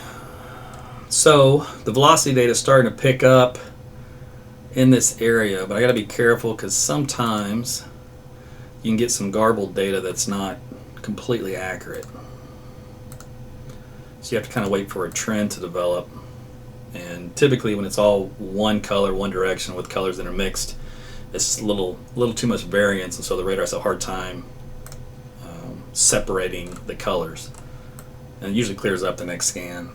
So the velocity data is starting to pick up in this area, but I got to be careful because sometimes you can get some garbled data that's not completely accurate. So you have to kind of wait for a trend to develop. And typically when it's all one color, one direction with colors that are mixed, it's a little too much variance, and so the radar has a hard time separating the colors. And it usually clears up the next scan.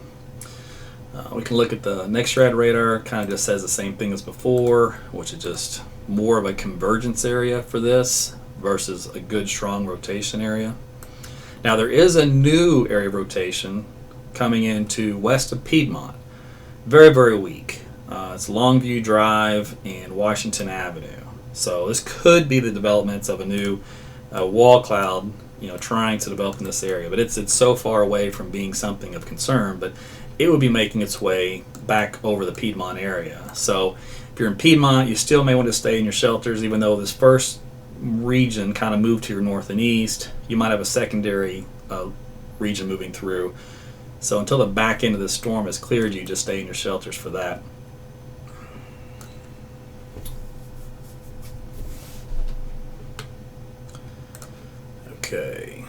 We can look at the next rad radar, kind of just says the same thing as before, which is just more of a convergence area for this versus a good strong rotation area. Now there is a new area of rotation coming into west of Piedmont. Very, very weak. It's Longview Drive and Washington Avenue. So this could be the developments of a new wall cloud trying to develop in this area. But it's so far away from being something of concern, but it would be making its way back over the Piedmont area. So if you're in Piedmont, you still may want to stay in your shelters, even though this first region kind of moved to your north and east. You might have a secondary region moving through. So until the back end of the storm has cleared, you just stay in your shelters for that. Okay.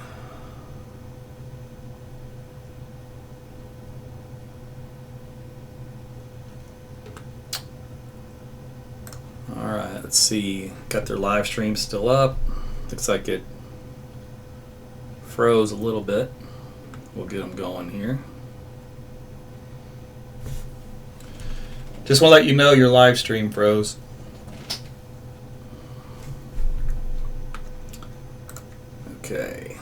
All right, let's see. Got their live stream still up. Looks like it froze a little bit. We'll get them going here. Just want to let you know your live stream froze. Okay.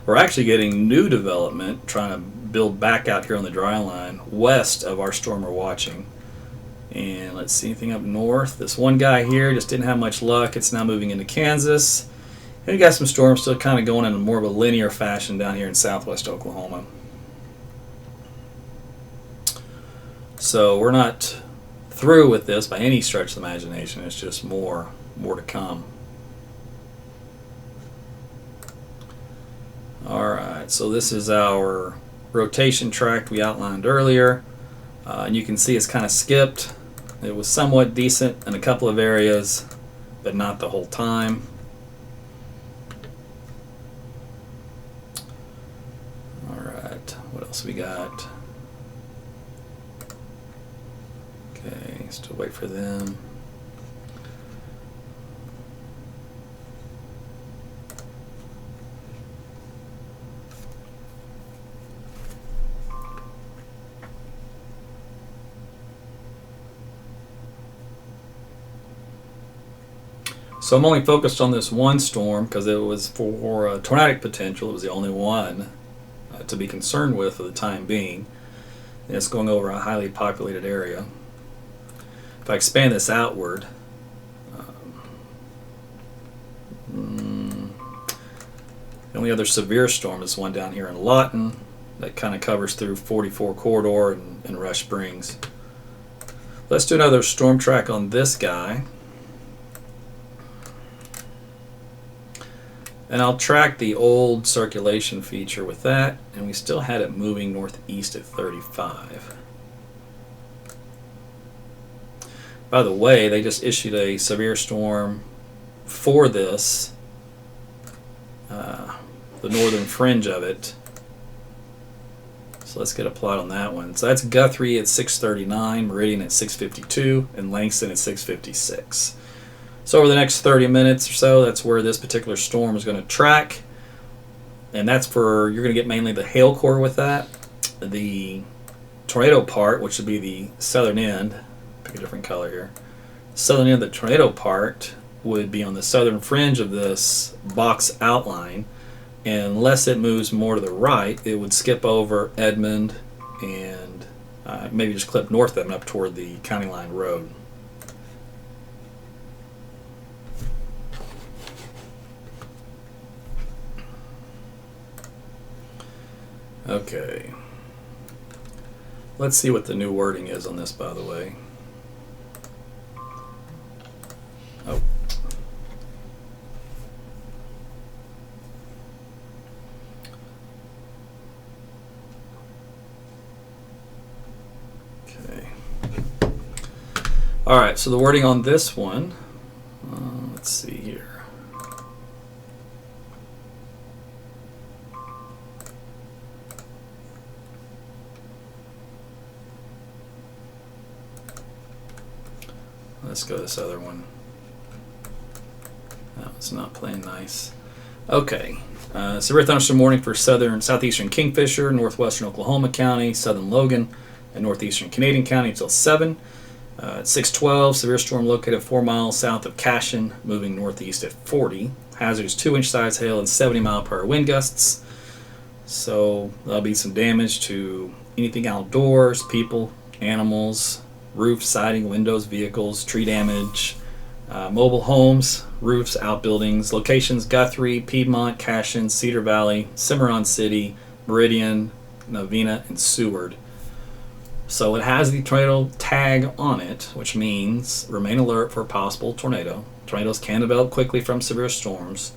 We're actually getting new development, trying to build back out here on the dry line west of our storm we're watching. And let's see, anything up north. This one guy here just didn't have much luck. It's now moving into Kansas. And we got some storms still kind of going in more of a linear fashion down here in southwest Oklahoma. So we're not through with this by any stretch of the imagination. It's just more to come. Alright, so this is our rotation track we outlined earlier. And you can see it's kind of skipped. It was somewhat decent in a couple of areas, but not the whole time. Alright, what else we got? Okay, still wait for them. So I'm only focused on this one storm because it was for tornadic potential. It was the only one to be concerned with for the time being. And it's going over a highly populated area. If I expand this outward, the only other severe storm is one down here in Lawton that kind of covers through 44 corridor and Rush Springs. Let's do another storm track on this guy. And I'll track the old circulation feature with that, and we still had it moving northeast at 35. By the way, they just issued a severe storm for this, the northern fringe of it. So let's get a plot on that one. So that's Guthrie at 639, Meridian at 652, and Langston at 656. So over the next 30 minutes or so, that's where this particular storm is going to track. And that's for, you're going to get mainly the hail core with that. The tornado part, which would be the southern end, pick a different color here. Southern end of the tornado part would be on the southern fringe of this box outline. And unless it moves more to the right, it would skip over Edmond and maybe just clip north of them up toward the county line road. Okay. Let's see what the new wording is on this, by the way. Oh. Okay. All right, so the wording on this one, let's see here. Let's go to this other one. That one's not playing nice. Okay. Severe thunderstorm warning for southeastern Kingfisher, northwestern Oklahoma County, southern Logan, and northeastern Canadian County until 7. At 6:12, severe storm located 4 miles south of Cashin, moving northeast at 40. Hazard is 2-inch size hail and 70-mile-per-hour wind gusts. So there'll be some damage to anything outdoors, people, animals, roof, siding, windows, vehicles, tree damage, Mobile homes, roofs, outbuildings, locations: Guthrie, Piedmont, Cashin, Cedar Valley, Cimarron City, Meridian, Navina, and Seward. So it has the tornado tag on it, which means remain alert for a possible tornado. Tornadoes can develop quickly from severe storms.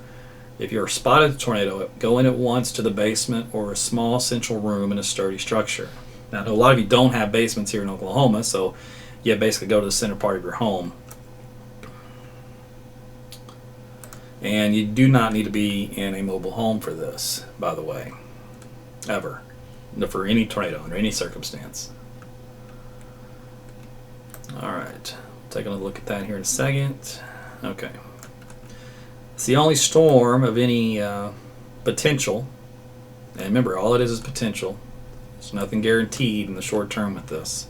If you're spotted a tornado, go in at once to the basement or a small central room in a sturdy structure. Now, I know a lot of you don't have basements here in Oklahoma, so you basically go to the center part of your home. And you do not need to be in a mobile home for this, by the way, ever, for any tornado, under any circumstance. All right, taking a look at that here in a second. Okay. It's the only storm of any potential, and remember, all it is potential. There's nothing guaranteed in the short term with this.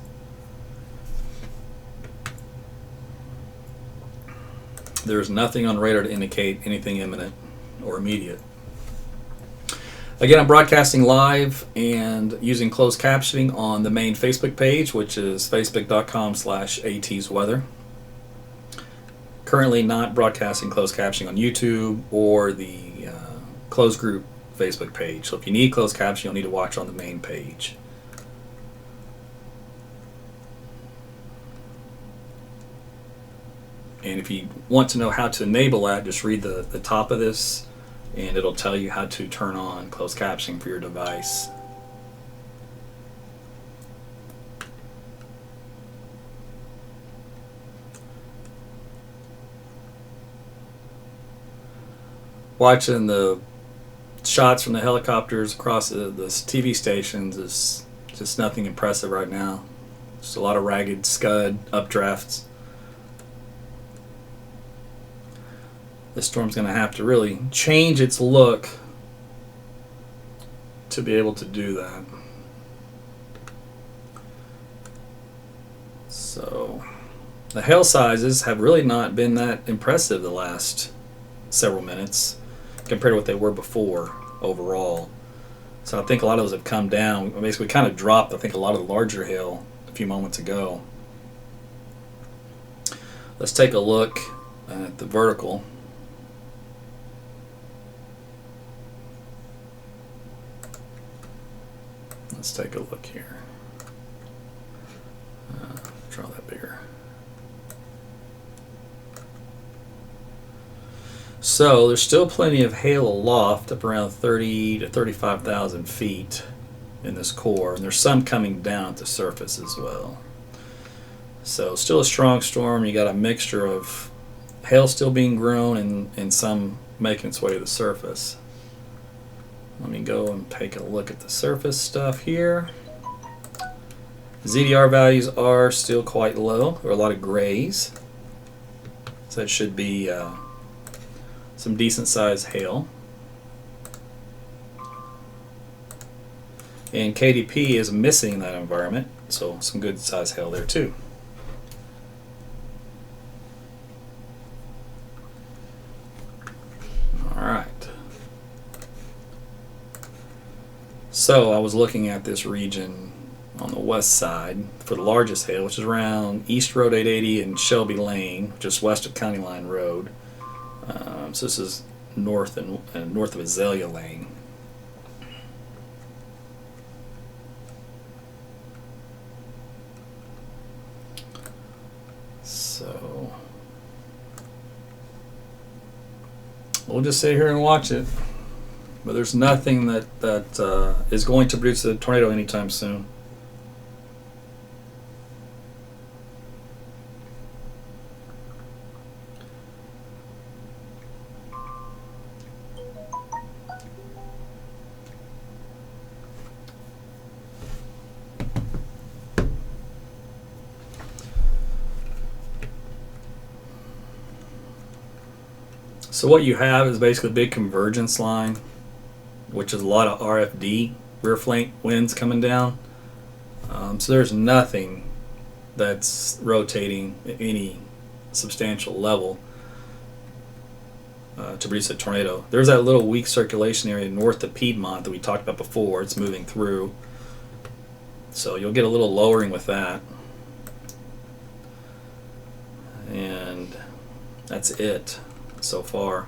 There's nothing on radar to indicate anything imminent or immediate. Again, I'm broadcasting live and using closed captioning on the main Facebook page, which is facebook.com/atsweather. Currently not broadcasting closed captioning on YouTube or the closed group Facebook page. So if you need closed captioning, you'll need to watch on the main page. And if you want to know how to enable that, just read the top of this, and it'll tell you how to turn on closed captioning for your device. Watching the shots from the helicopters across the TV stations is just nothing impressive right now. Just a lot of ragged scud, updrafts. This storm's going to have to really change its look to be able to do that. So the hail sizes have really not been that impressive the last several minutes compared to what they were before overall. So I think a lot of those have come down. Basically, we kind of dropped, I think, a lot of the larger hail a few moments ago. Let's take a look at the vertical. Let's take a look here. Draw that bigger. So there's still plenty of hail aloft, up around 30 to 35,000 feet in this core, and there's some coming down at the surface as well. So still a strong storm. You got a mixture of hail still being grown and some making its way to the surface. Let me go and take a look at the surface stuff here. ZDR values are still quite low. There are a lot of grays. So that should be some decent sized hail. And KDP is missing that environment, so some good sized hail there too. Alright. So I was looking at this region on the west side for the largest hail, which is around East Road 880 and Shelby Lane, just west of County Line Road. So this is north and north of Azalea Lane. So we'll just sit here and watch it. But there's nothing that is going to produce a tornado anytime soon. So what you have is basically a big convergence line, which is a lot of RFD, rear flank winds coming down. So there's nothing that's rotating at any substantial level to produce a tornado. There's that little weak circulation area north of Piedmont that we talked about before. It's moving through. So you'll get a little lowering with that. And that's it so far.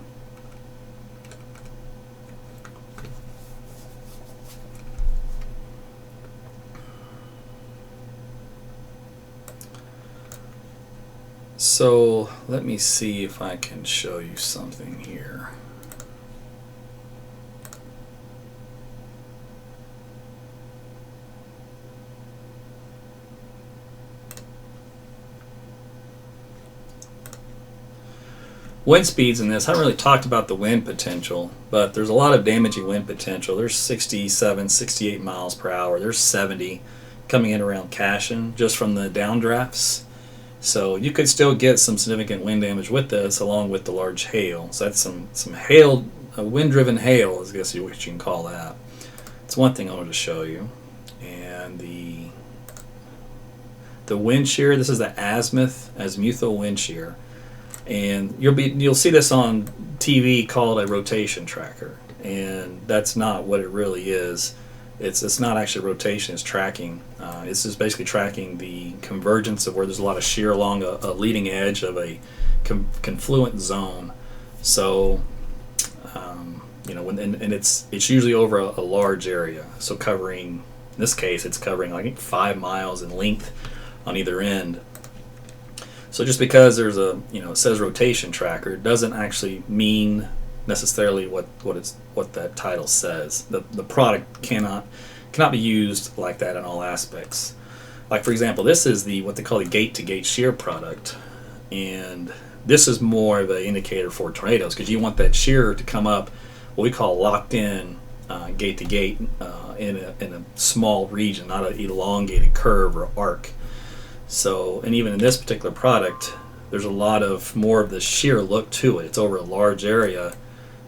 So let me see if I can show you something here. Wind speeds in this, I haven't really talked about the wind potential, but there's a lot of damaging wind potential. There's 67, 68 miles per hour. There's 70 coming in around Cashin just from the downdrafts. So you could still get some significant wind damage with this, along with the large hail. So that's some hail, wind-driven hail, I guess what you can call that. It's one thing I wanted to show you. And the wind shear, this is the azimuthal wind shear. And you'll see this on TV called a rotation tracker, and that's not what it really is. It's not actually rotation, it's tracking. It's just basically tracking the convergence of where there's a lot of shear along a leading edge of a confluent zone. So, and it's usually over a large area. So covering, in this case, it's covering like 5 miles in length on either end. So just because there's it says rotation tracker, it doesn't actually mean necessarily what that title says. The product cannot be used like that in all aspects. Like, for example, this is what they call the gate-to-gate shear product, and this is more of an indicator for tornadoes because you want that shear to come up what we call locked in gate-to-gate in a small region, not an elongated curve or arc. So, and even in this particular product, there's a lot of more of the shear look to it. It's over a large area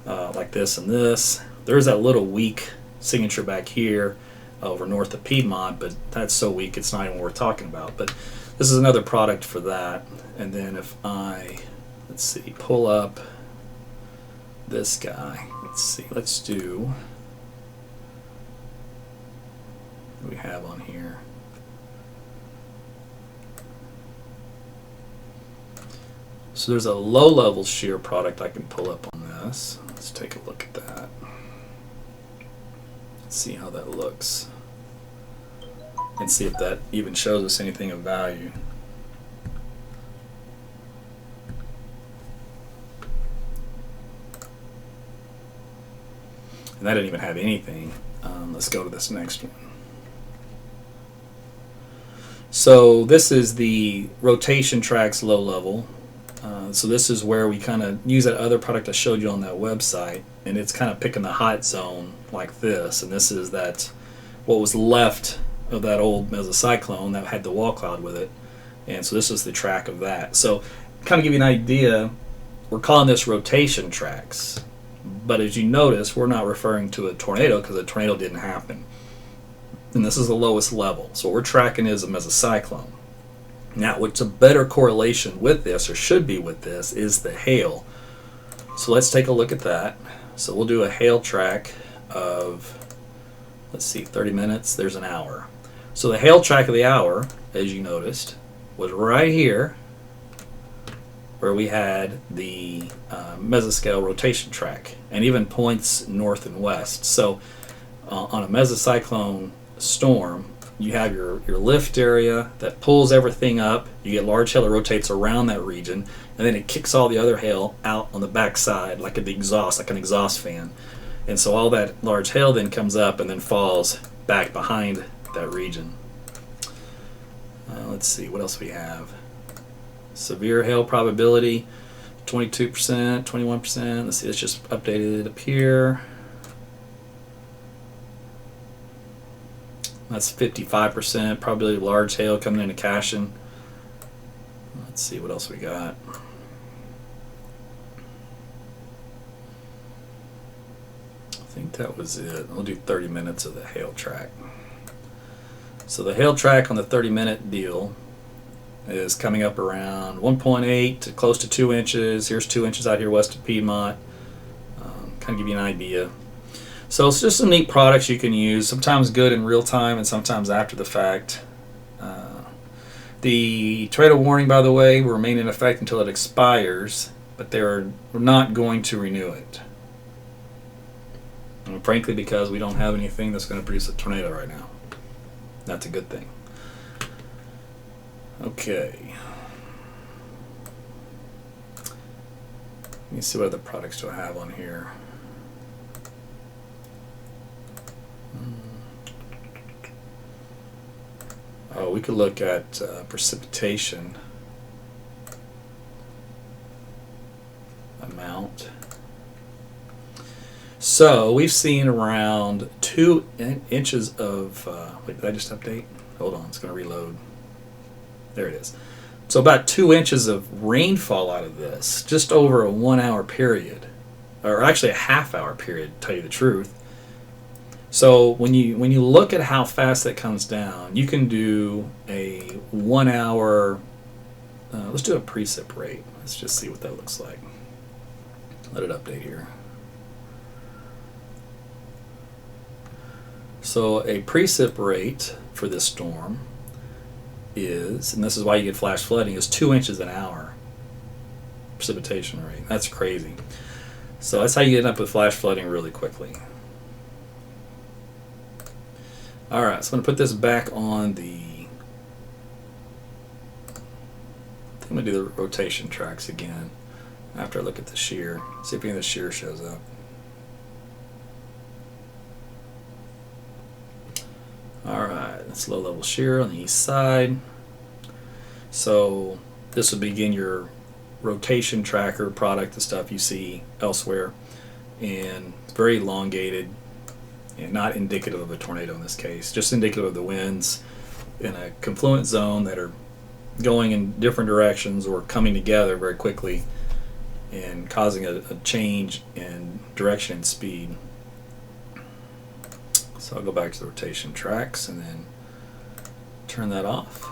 like this and this. There's that little weak signature back here over north of Piedmont, but that's so weak it's not even worth talking about. But this is another product for that. And then if I, let's see, pull up this guy. Let's see, let's do what we have on here. So there's a low-level shear product I can pull up on this. Let's take a look at that. Let's see how that looks. And see if that even shows us anything of value. And that didn't even have anything. Let's go to this next one. So this is the rotation tracks low level. So this is where we kind of use that other product I showed you on that website, and it's kind of picking the hot zone like this, and this is what was left of that old mesocyclone that had the wall cloud with it, and so this is the track of that. So kind of give you an idea, we're calling this rotation tracks, but as you notice, we're not referring to a tornado because a tornado didn't happen, and this is the lowest level. So what we're tracking is a mesocyclone. Now, what's a better correlation with this, or should be with this, is the hail. So let's take a look at that. So we'll do a hail track of, let's see, 30 minutes, there's an hour. So the hail track of the hour, as you noticed, was right here, where we had the mesoscale rotation track, and even points north and west. So on a mesocyclone storm, you have your lift area that pulls everything up. You get large hail that rotates around that region, and then it kicks all the other hail out on the backside like an exhaust fan. And so all that large hail then comes up and then falls back behind that region. Let's see, what else we have? Severe hail probability, 22%, 21%. Let's see, it's just updated up here. That's 55% probability of large hail coming into Cashin. Let's see what else we got. I think that was it. We'll do 30 minutes of the hail track. So the hail track on the 30-minute deal is coming up around 1.8 to close to 2 inches. Here's 2 inches out here west of Piedmont. Kind of give you an idea. So it's just some neat products you can use, sometimes good in real time and sometimes after the fact. The tornado warning, by the way, will remain in effect until it expires, but they're not going to renew it. And frankly, because we don't have anything that's going to produce a tornado right now. That's a good thing. Okay. Let me see what other products do I have on here. Oh, we could look at precipitation amount. So we've seen around 2 inches of, wait, did I just update? Hold on, it's going to reload. There it is. So about 2 inches of rainfall out of this, just over a 1 hour period, or actually a half hour period, to tell you the truth. So when you look at how fast that comes down, you can do a 1 hour, let's do a precip rate. Let's just see what that looks like. Let it update here. So a precip rate for this storm is, and this is why you get flash flooding, is 2 inches an hour precipitation rate. That's crazy. So that's how you end up with flash flooding really quickly. All right, so I'm going to put this back on the, I'm going to do the rotation tracks again after I look at the shear, see if any of the shear shows up. All right, that's low level shear on the east side. So this would begin your rotation tracker product, the stuff you see elsewhere, and it's very elongated and not indicative of a tornado in this case, just indicative of the winds in a confluent zone that are going in different directions or coming together very quickly and causing a change in direction and speed. So I'll go back to the rotation tracks and then turn that off,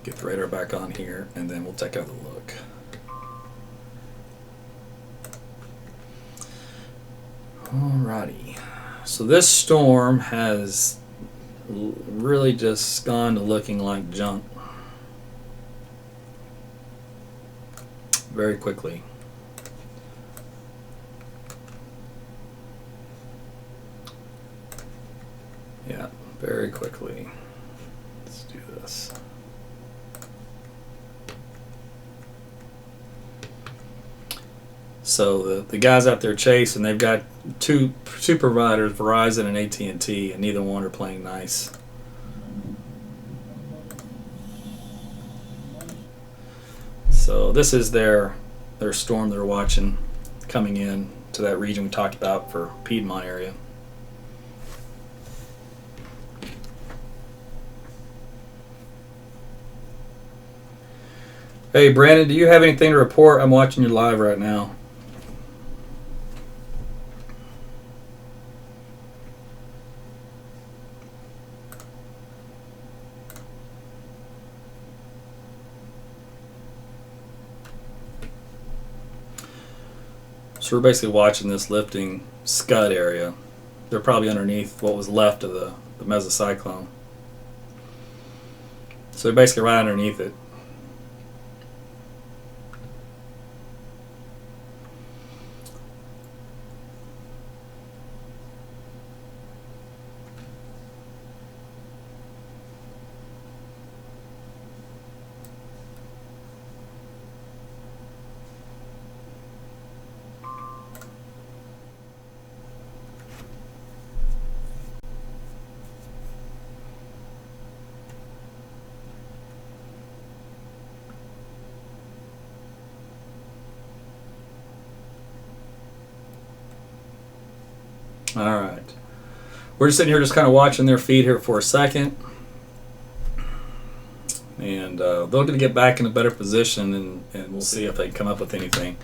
get the radar back on here, and then we'll take another look. Alrighty, so this storm has really just gone to looking like junk very quickly. Yeah, very quickly. Let's do this. So the guys out there chasing, they've got two providers, Verizon and AT&T, and neither one are playing nice. So this is their storm they're watching coming in to that region we talked about for Piedmont area. Hey Brandon, do you have anything to report? I'm watching you live right now. So we're basically watching this lifting scud area. They're probably underneath what was left of the mesocyclone. So they're basically right underneath it. All right, we're just sitting here just kind of watching their feed here for a second, and they're going to get back in a better position, and we'll see if they come up with anything.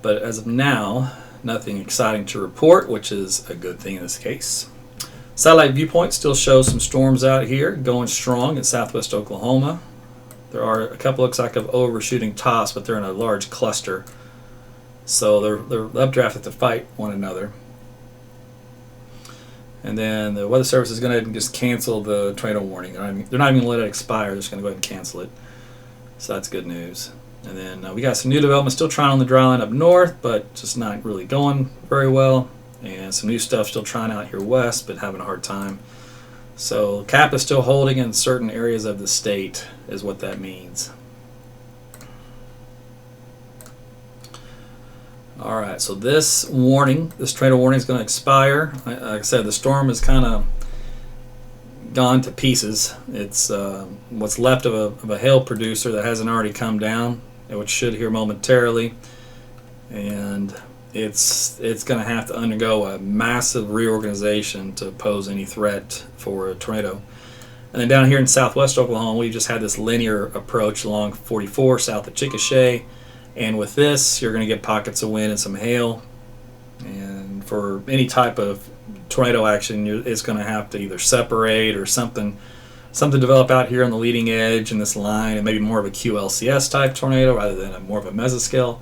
But as of now, nothing exciting to report, which is a good thing in this case. Satellite viewpoint still shows some storms out here going strong in southwest Oklahoma. There are a couple looks like of overshooting tops, but they're in a large cluster, so they're updrafted to fight one another. And then the Weather Service is going to just cancel the tornado warning. They're not even going to let it expire. They're just going to go ahead and cancel it. So that's good news. And then we got some new development still trying on the dry line up north, but just not really going very well. And some new stuff still trying out here west, but having a hard time. So cap is still holding in certain areas of the state, is what that means. All right, so this tornado warning is going to expire. Like I said, the storm is kind of gone to pieces. It's what's left of a hail producer that hasn't already come down, which should here momentarily, and it's going to have to undergo a massive reorganization to pose any threat for a tornado. And then down here in southwest Oklahoma, we just had this linear approach along 44 south of Chickasha. And with this, you're going to get pockets of wind and some hail. And for any type of tornado action, it's going to have to either separate or something develop out here on the leading edge in this line, and maybe more of a QLCS type tornado rather than more of a mesoscale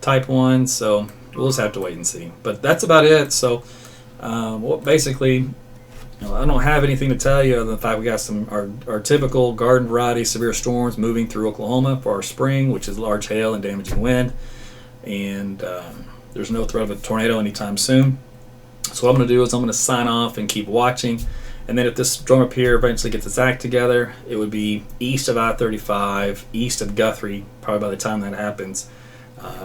type one. So we'll just have to wait and see. But that's about it. So basically, I don't have anything to tell you other than the fact we got our typical garden variety severe storms moving through Oklahoma for our spring, which is large hail and damaging wind. And there's no threat of a tornado anytime soon. So what I'm going to do is I'm going to sign off and keep watching. And then if this storm up here eventually gets its act together, it would be east of I-35, east of Guthrie, probably by the time that happens.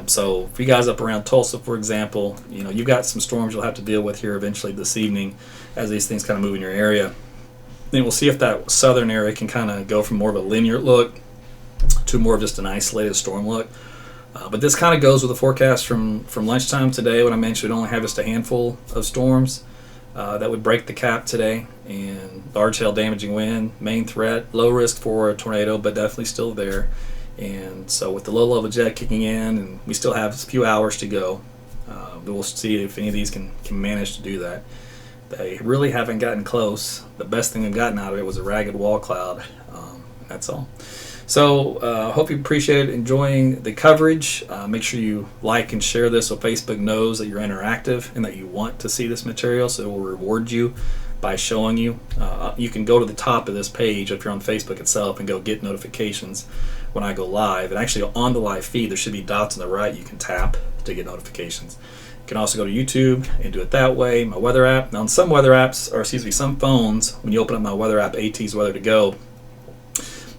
So for you guys up around Tulsa, for example, you've got some storms you'll have to deal with here eventually this evening as these things kind of move in your area. Then we'll see if that southern area can kind of go from more of a linear look to more of just an isolated storm look. But this kind of goes with the forecast from lunchtime today when I mentioned we'd only have just a handful of storms that would break the cap today. And large hail damaging wind, main threat, low risk for a tornado, but definitely still there. And so with the low level jet kicking in, and we still have a few hours to go, we'll see if any of these can manage to do that. They really haven't gotten close. The best thing they've gotten out of it was a ragged wall cloud. That's all. So hope you appreciate enjoying the coverage. Make sure you like and share this so Facebook knows that you're interactive and that you want to see this material, so it will reward you by showing you. You can go to the top of this page if you're on Facebook itself and go get notifications when I go live. And actually on the live feed there should be dots on the right you can tap to get notifications. You can also go to YouTube and do it that way. My weather app. Now on some weather apps, or excuse me, some phones, when you open up my weather app, AT's Weather to Go,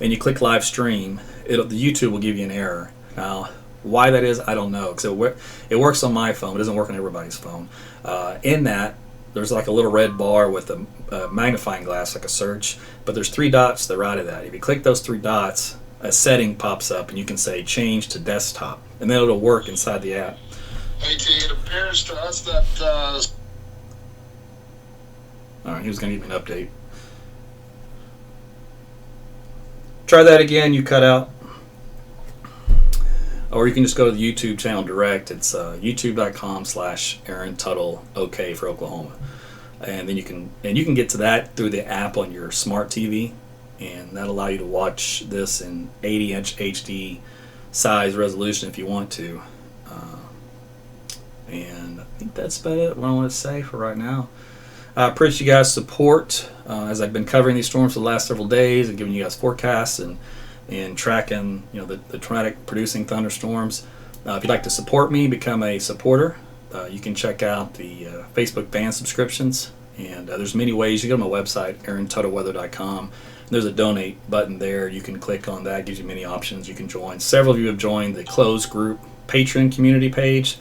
and you click live stream, the YouTube will give you an error. Now, why that is, I don't know, because it works on my phone. It doesn't work on everybody's phone. In that, there's like a little red bar with a magnifying glass, like a search, but there's 3 dots to the right of that. If you click those 3 dots, a setting pops up, and you can say change to desktop, and then it'll work inside the app. AT, it appears to us that... All right, he was going to give me an update. Try that again, you cut out. Or you can just go to the YouTube channel direct. It's youtube.com/Aaron Tuttle OK for Oklahoma. And then you can get to that through the app on your smart TV, and that'll allow you to watch this in 80-inch HD size resolution if you want to. And I think that's about it, what I want to say for right now. I appreciate you guys' support as I've been covering these storms for the last several days and giving you guys forecasts and tracking the tornadic producing thunderstorms. If you'd like to support me, become a supporter. You can check out the Facebook fan subscriptions, and there's many ways. You go to my website, aarontuttle.com. There's a donate button there. You can click on that. It gives you many options you can join. Several of you have joined the closed group Patreon community page.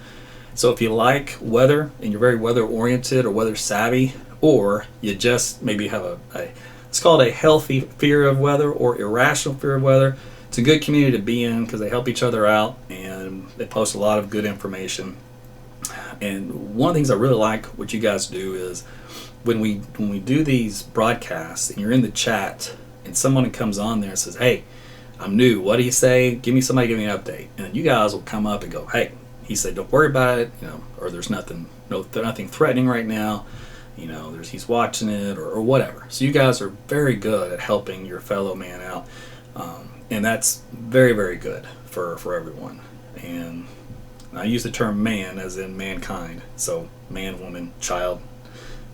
So if you like weather and you're very weather oriented or weather savvy, or you just maybe have let's call it a healthy fear of weather or irrational fear of weather, it's a good community to be in because they help each other out and they post a lot of good information. And one of the things I really like what you guys do is when we do these broadcasts and you're in the chat and someone comes on there and says, hey, I'm new, what do you say? Give me an update. And you guys will come up and go, hey, he said, don't worry about it, or there's nothing threatening right now, he's watching it or whatever. So you guys are very good at helping your fellow man out, and that's very, very good for everyone. And I use the term man as in mankind, so man, woman, child,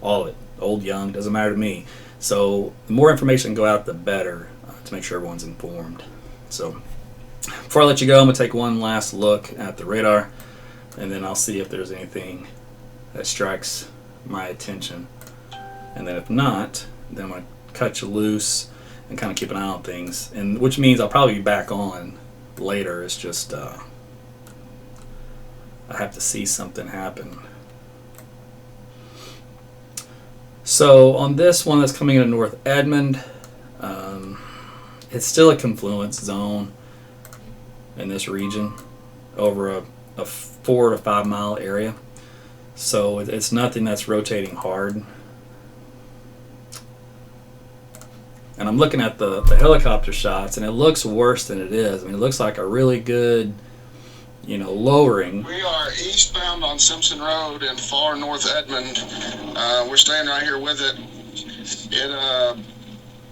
all of it, old, young, doesn't matter to me. So the more information go out, the better, to make sure everyone's informed. So Before I let you go, I'm going to take one last look at the radar, and then I'll see if there's anything that strikes my attention. And then if not, then I'm going to cut you loose and kind of keep an eye on things, and which means I'll probably be back on later. It's just I have to see something happen. So on this one that's coming into North Edmond, it's still a confluence zone in this region over a 4 to 5 mile area. So it's nothing that's rotating hard. And I'm looking at the helicopter shots, and it looks worse than it is. I mean, it looks like a really good, lowering. We are eastbound on Simpson Road in far North Edmond. We're staying right here with it. It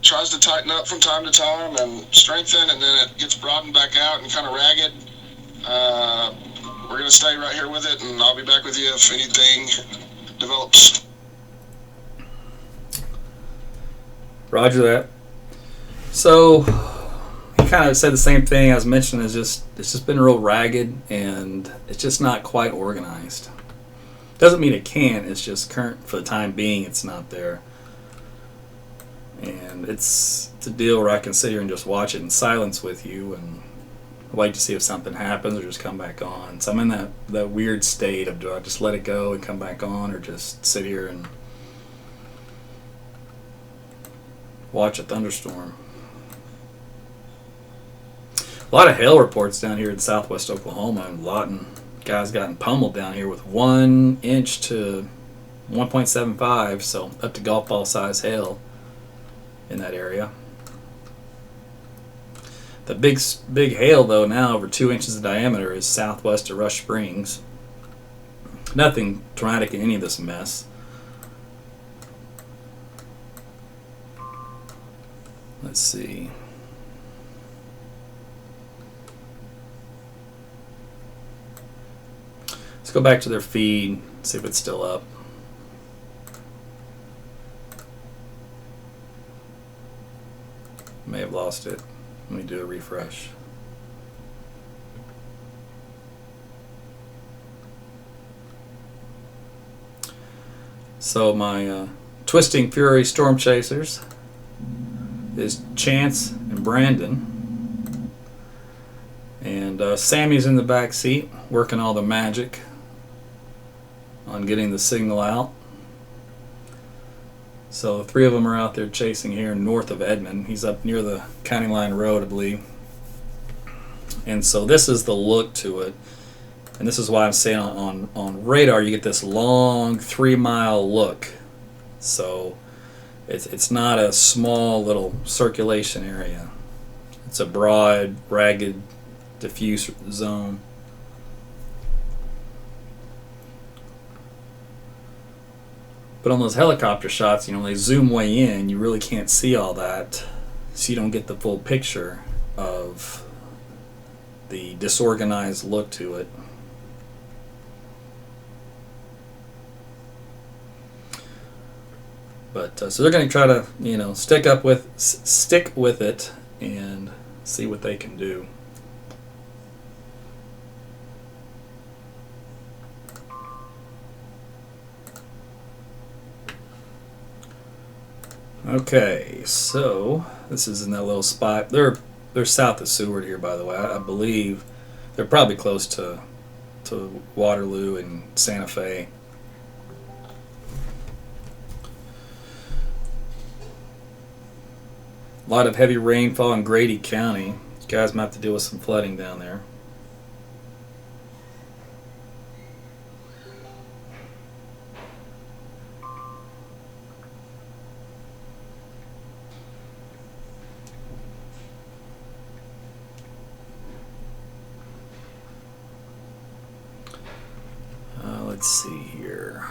tries to tighten up from time to time and strengthen, and then it gets broadened back out and kind of ragged. We're going to stay right here with it, and I'll be back with you if anything develops. Roger that. So he kind of said the same thing I was mentioning. It's just been real ragged, and it's just not quite organized. Doesn't mean it can't. It's just current for the time being. It's not there, and it's a deal where I can sit here and just watch it in silence with you and wait to see if something happens or just come back on. So I'm in that weird state of, do I just let it go and come back on, or just sit here and watch a thunderstorm. A lot of hail reports down here in southwest Oklahoma, and a lot of guys gotten pummeled down here with 1 inch to 1.75, so up to golf ball size hail in that area. The big hail, though, now over 2 inches in diameter, is southwest of Rush Springs. Nothing traumatic in any of this mess. Let's see. Let's go back to their feed, see if it's still up. May have lost it. Let me do a refresh. So my Twisting Fury Storm Chasers is Chance and Brandon. And Sammy's in the back seat working all the magic on getting the signal out. So the 3 of them are out there chasing here north of Edmond. He's up near the county line road, I believe. And so this is the look to it. And this is why I'm saying on radar you get this long 3-mile look. So it's not a small little circulation area. It's a broad, ragged, diffuse zone. But on those helicopter shots, they zoom way in, you really can't see all that, so you don't get the full picture of the disorganized look to it. But so they're going to try to, stick with it and see what they can do. Okay, so this is in that little spot. They're south of Seward here, by the way. I believe they're probably close to Waterloo and Santa Fe. A lot of heavy rainfall in Grady County. You guys might have to deal with some flooding down there. Let's see here.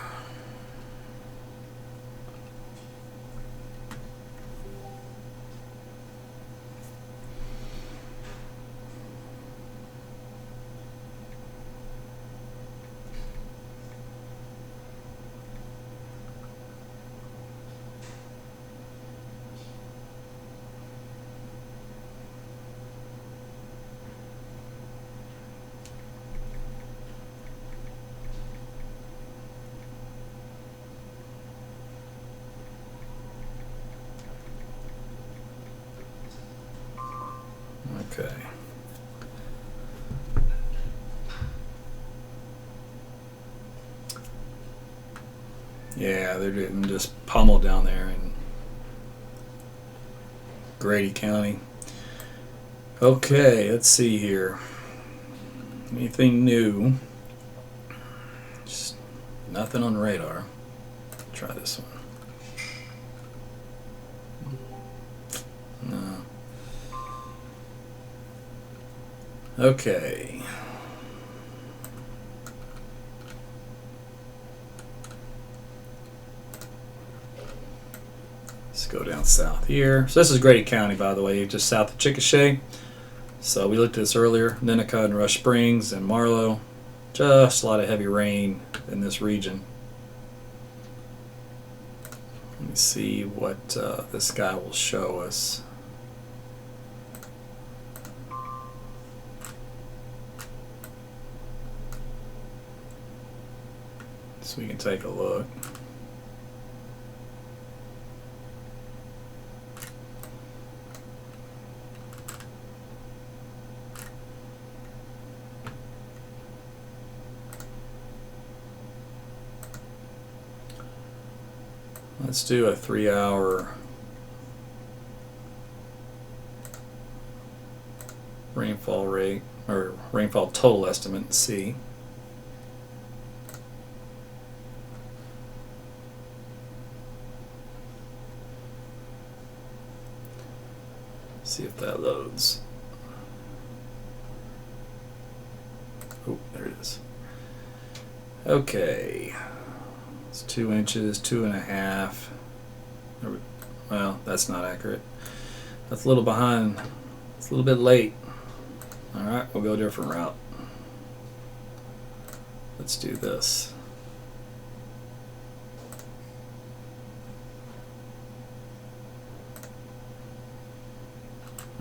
Okay. Yeah, they're getting just pummeled down there in Grady County. Okay, let's see here. Anything new? Just nothing on radar. Try this one. No. Okay. Let's go down south here. So this is Grady County, by the way, just south of Chickasha. So we looked at this earlier. Winnetka and Rush Springs and Marlow. Just a lot of heavy rain in this region. Let me see what this guy will show us. So we can take a look. Let's do a 3-hour rainfall rate, or rainfall total estimate, and see. See if that loads. Oh, there it is. Okay. 2 inches, 2.5. Well, that's not accurate. That's a little behind. It's a little bit late. Alright, we'll go a different route. Let's do this.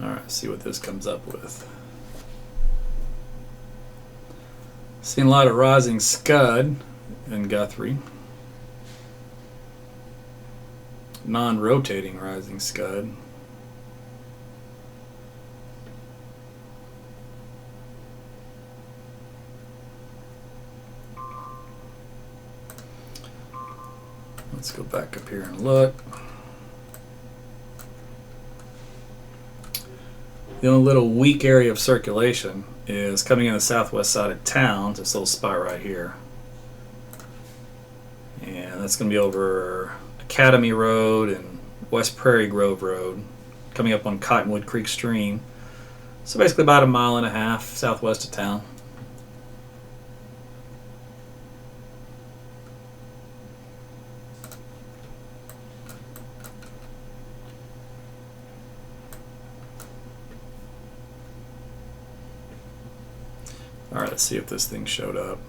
Alright, see what this comes up with. Seen a lot of rising scud in Guthrie. Non-rotating rising scud. Let's go back up here and look. The only little weak area of circulation is coming in the southwest side of town, this little spot right here. And that's going to be over Academy Road and West Prairie Grove Road, coming up on Cottonwood Creek Stream. So basically about 1.5 miles southwest of town. Alright, let's see if this thing showed up.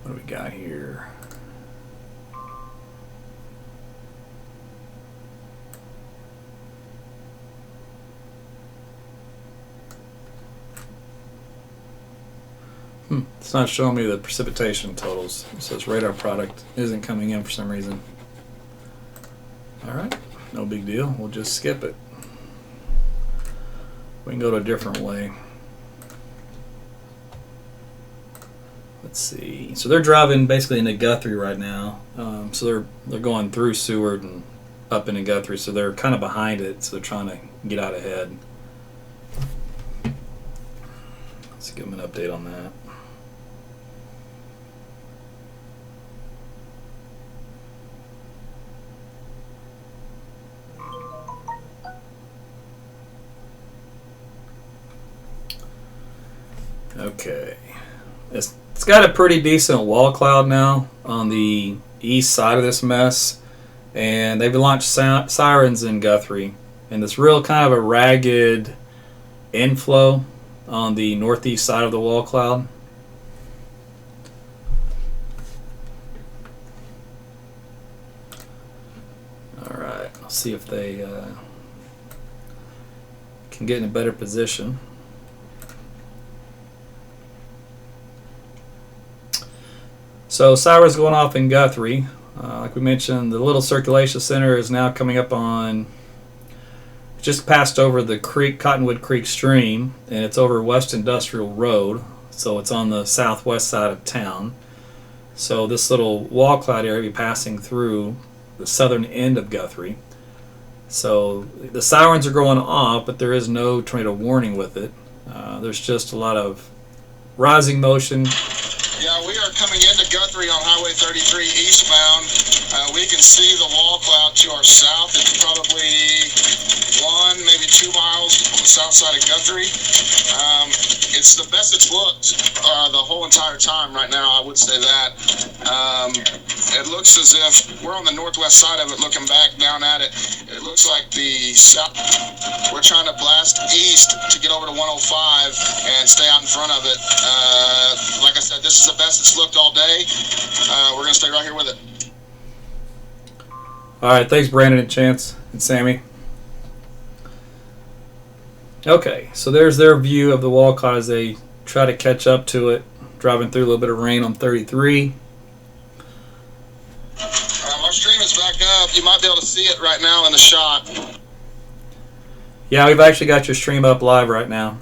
What do we got here? It's not showing me the precipitation totals. It says radar product isn't coming in for some reason. Alright, no big deal. We'll just skip it. We can go to a different way. Let's see. So they're driving basically into Guthrie right now. So they're going through Seward and up into Guthrie. So they're kind of behind it. So they're trying to get out ahead. Let's give them an update on that. Okay. It's got a pretty decent wall cloud now on the east side of this mess, and they've launched Sirens in Guthrie, and this real kind of a ragged inflow on the northeast side of the wall cloud. Alright, I'll see if they can get in a better position. So Sirens going off in Guthrie. Like we mentioned, the little circulation center is now coming up on just passed over the creek, Cottonwood Creek stream, and it's over West Industrial Road, so it's on the southwest side of town. So this little wall cloud area will be passing through the southern end of Guthrie. So the sirens are going off, but there is no tornado warning with it. There's just a lot of rising motion. Yeah, we are coming into Guthrie on Highway 33 eastbound. We can see the wall cloud to our south. It's probably 1, maybe 2 miles on the south side of Guthrie. It's the best it's looked the whole entire time right now, I would say that. It looks as if we're on the northwest side of it looking back down at it. It looks like the south. We're trying to blast east to get over to 105 and stay out in front of it. Like I said, this is the best it's looked all day. We're going to stay right here with it. All right, thanks, Brandon and Chance and Sammy. Okay, so there's their view of the wall cloud as they try to catch up to it, driving through a little bit of rain on 33. Our stream is back up. You might be able to see it right now in the shot. Yeah, we've actually got your stream up live right now.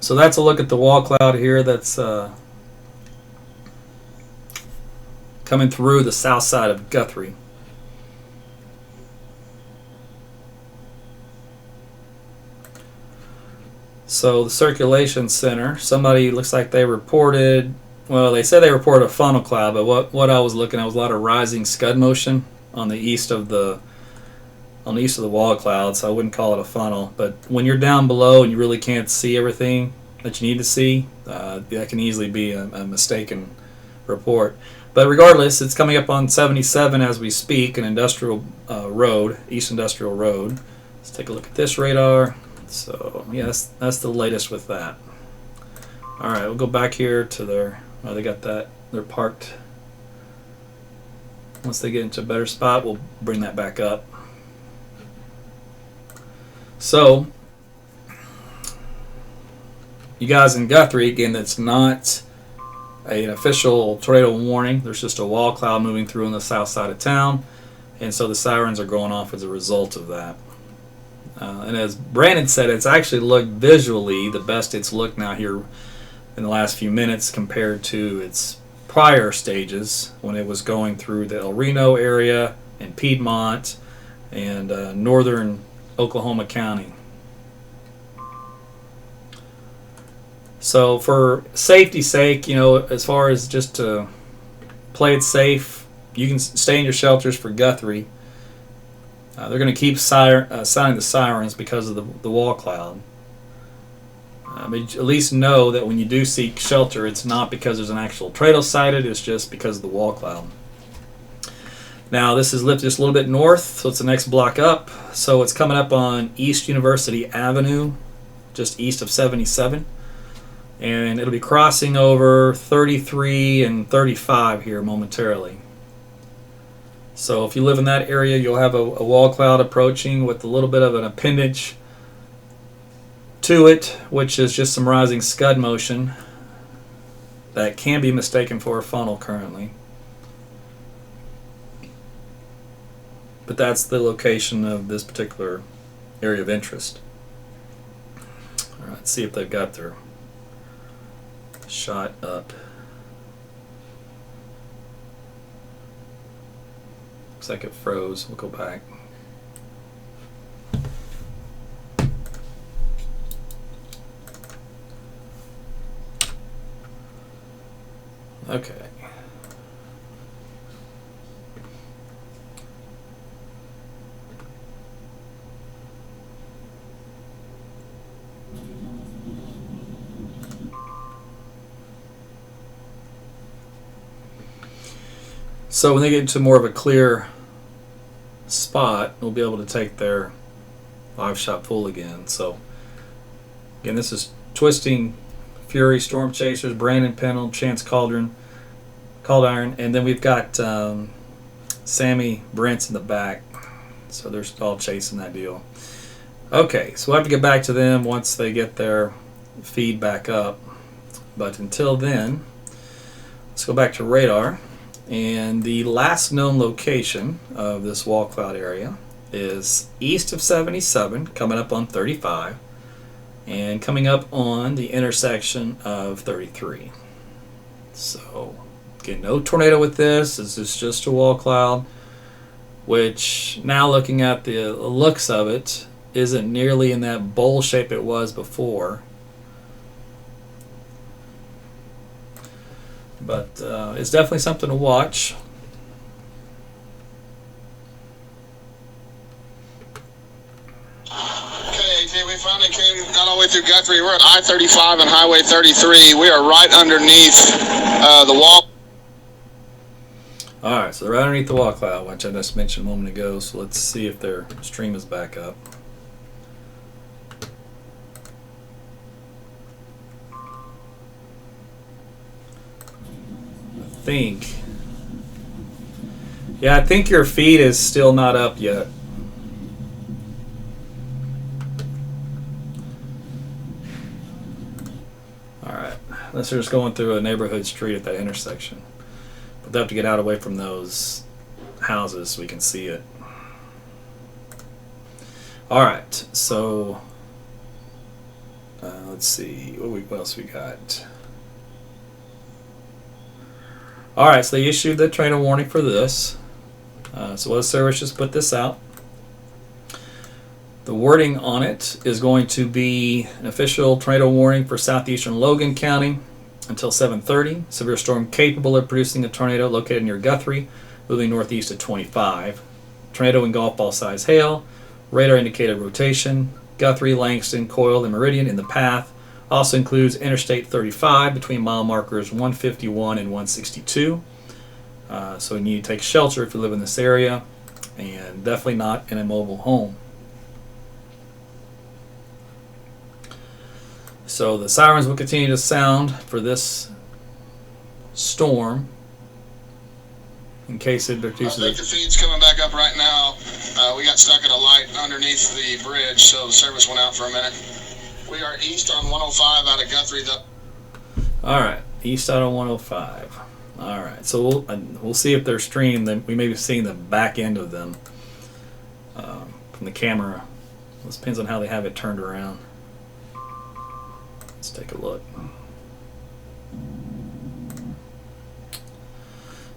So that's a look at the wall cloud here that's coming through the south side of Guthrie. So the circulation center, somebody looks like they reported, well, they said they reported a funnel cloud, but what I was looking at was a lot of rising scud motion on the east of the wall cloud, so I wouldn't call it a funnel. But when you're down below and you really can't see everything that you need to see, that can easily be a mistaken report. But regardless, it's coming up on 77 as we speak, an industrial road, East Industrial Road. Let's take a look at this radar. So yeah, that's the latest with that. All right, we'll go back here to their. Oh, they got that. They're parked. Once they get into a better spot, we'll bring that back up. So, you guys in Guthrie, again, that's not an official tornado warning. There's just a wall cloud moving through on the south side of town, and so the sirens are going off as a result of that. And as Brandon said, it's actually looked visually the best it's looked now here in the last few minutes compared to its prior stages when it was going through the Reno area and Piedmont and northern Oklahoma County. So for safety's sake, you know, as far as just to play it safe, you can stay in your shelters for Guthrie. They're going to keep sounding the sirens because of the wall cloud. But at least know that when you do seek shelter, it's not because there's an actual tornado sighted, it's just because of the wall cloud. Now this is lifted just a little bit north, so it's the next block up. So it's coming up on East University Avenue, just east of 77. And it'll be crossing over 33 and 35 here momentarily. So if you live in that area, you'll have a wall cloud approaching with a little bit of an appendage to it, which is just some rising scud motion that can be mistaken for a funnel currently. But that's the location of this particular area of interest. All right, let's see if they've got their shot up. Looks like it froze. We'll go back. Okay. So when they get into more of a clear spot, we'll be able to take their live shot full again. So again, this is Twisting Fury, Storm Chasers, Brandon Pennell, Chance Caldiron, and then we've got Sammy Brents in the back. So they're all chasing that deal. Okay, so we'll have to get back to them once they get their feed back up. But until then, let's go back to radar. And the last known location of this wall cloud area is east of 77, coming up on 35, and coming up on the intersection of 33. So, again, no tornado with this. This is just a wall cloud, which now looking at the looks of it, isn't nearly in that bowl shape it was before. But it's definitely something to watch. Okay, AJ, we finally got all the way through Guthrie. We're at I-35 and Highway 33. We are right underneath the wall. All right, so they're right underneath the wall cloud, which I just mentioned a moment ago. So let's see if their stream is back up. I think your feed is still not up yet. Alright, unless they're just going through a neighborhood street at that intersection. But they have to get out away from those houses so we can see it. Alright, so let's see, what else we got? Alright, so they issued the tornado warning for this. So Weather Service just put this out. The wording on it is going to be an official tornado warning for southeastern Logan County until 7:30. Severe storm capable of producing a tornado located near Guthrie, moving northeast at 25. Tornado and golf ball size hail. Radar indicated rotation. Guthrie, Langston, Coil, and Meridian in the path. Also includes Interstate 35 between mile markers 151 and 162. So you need to take shelter if you live in this area, and definitely not in a mobile home. So the sirens will continue to sound for this storm in case it produces. I think the feed's coming back up right now. We got stuck at a light underneath the bridge, so the service went out for a minute. We are east on 105 out of Guthrie. All right, east out on 105. All right, so we'll see if they're streamed. Then we may be seeing the back end of them from the camera. It depends on how they have it turned around. Let's take a look.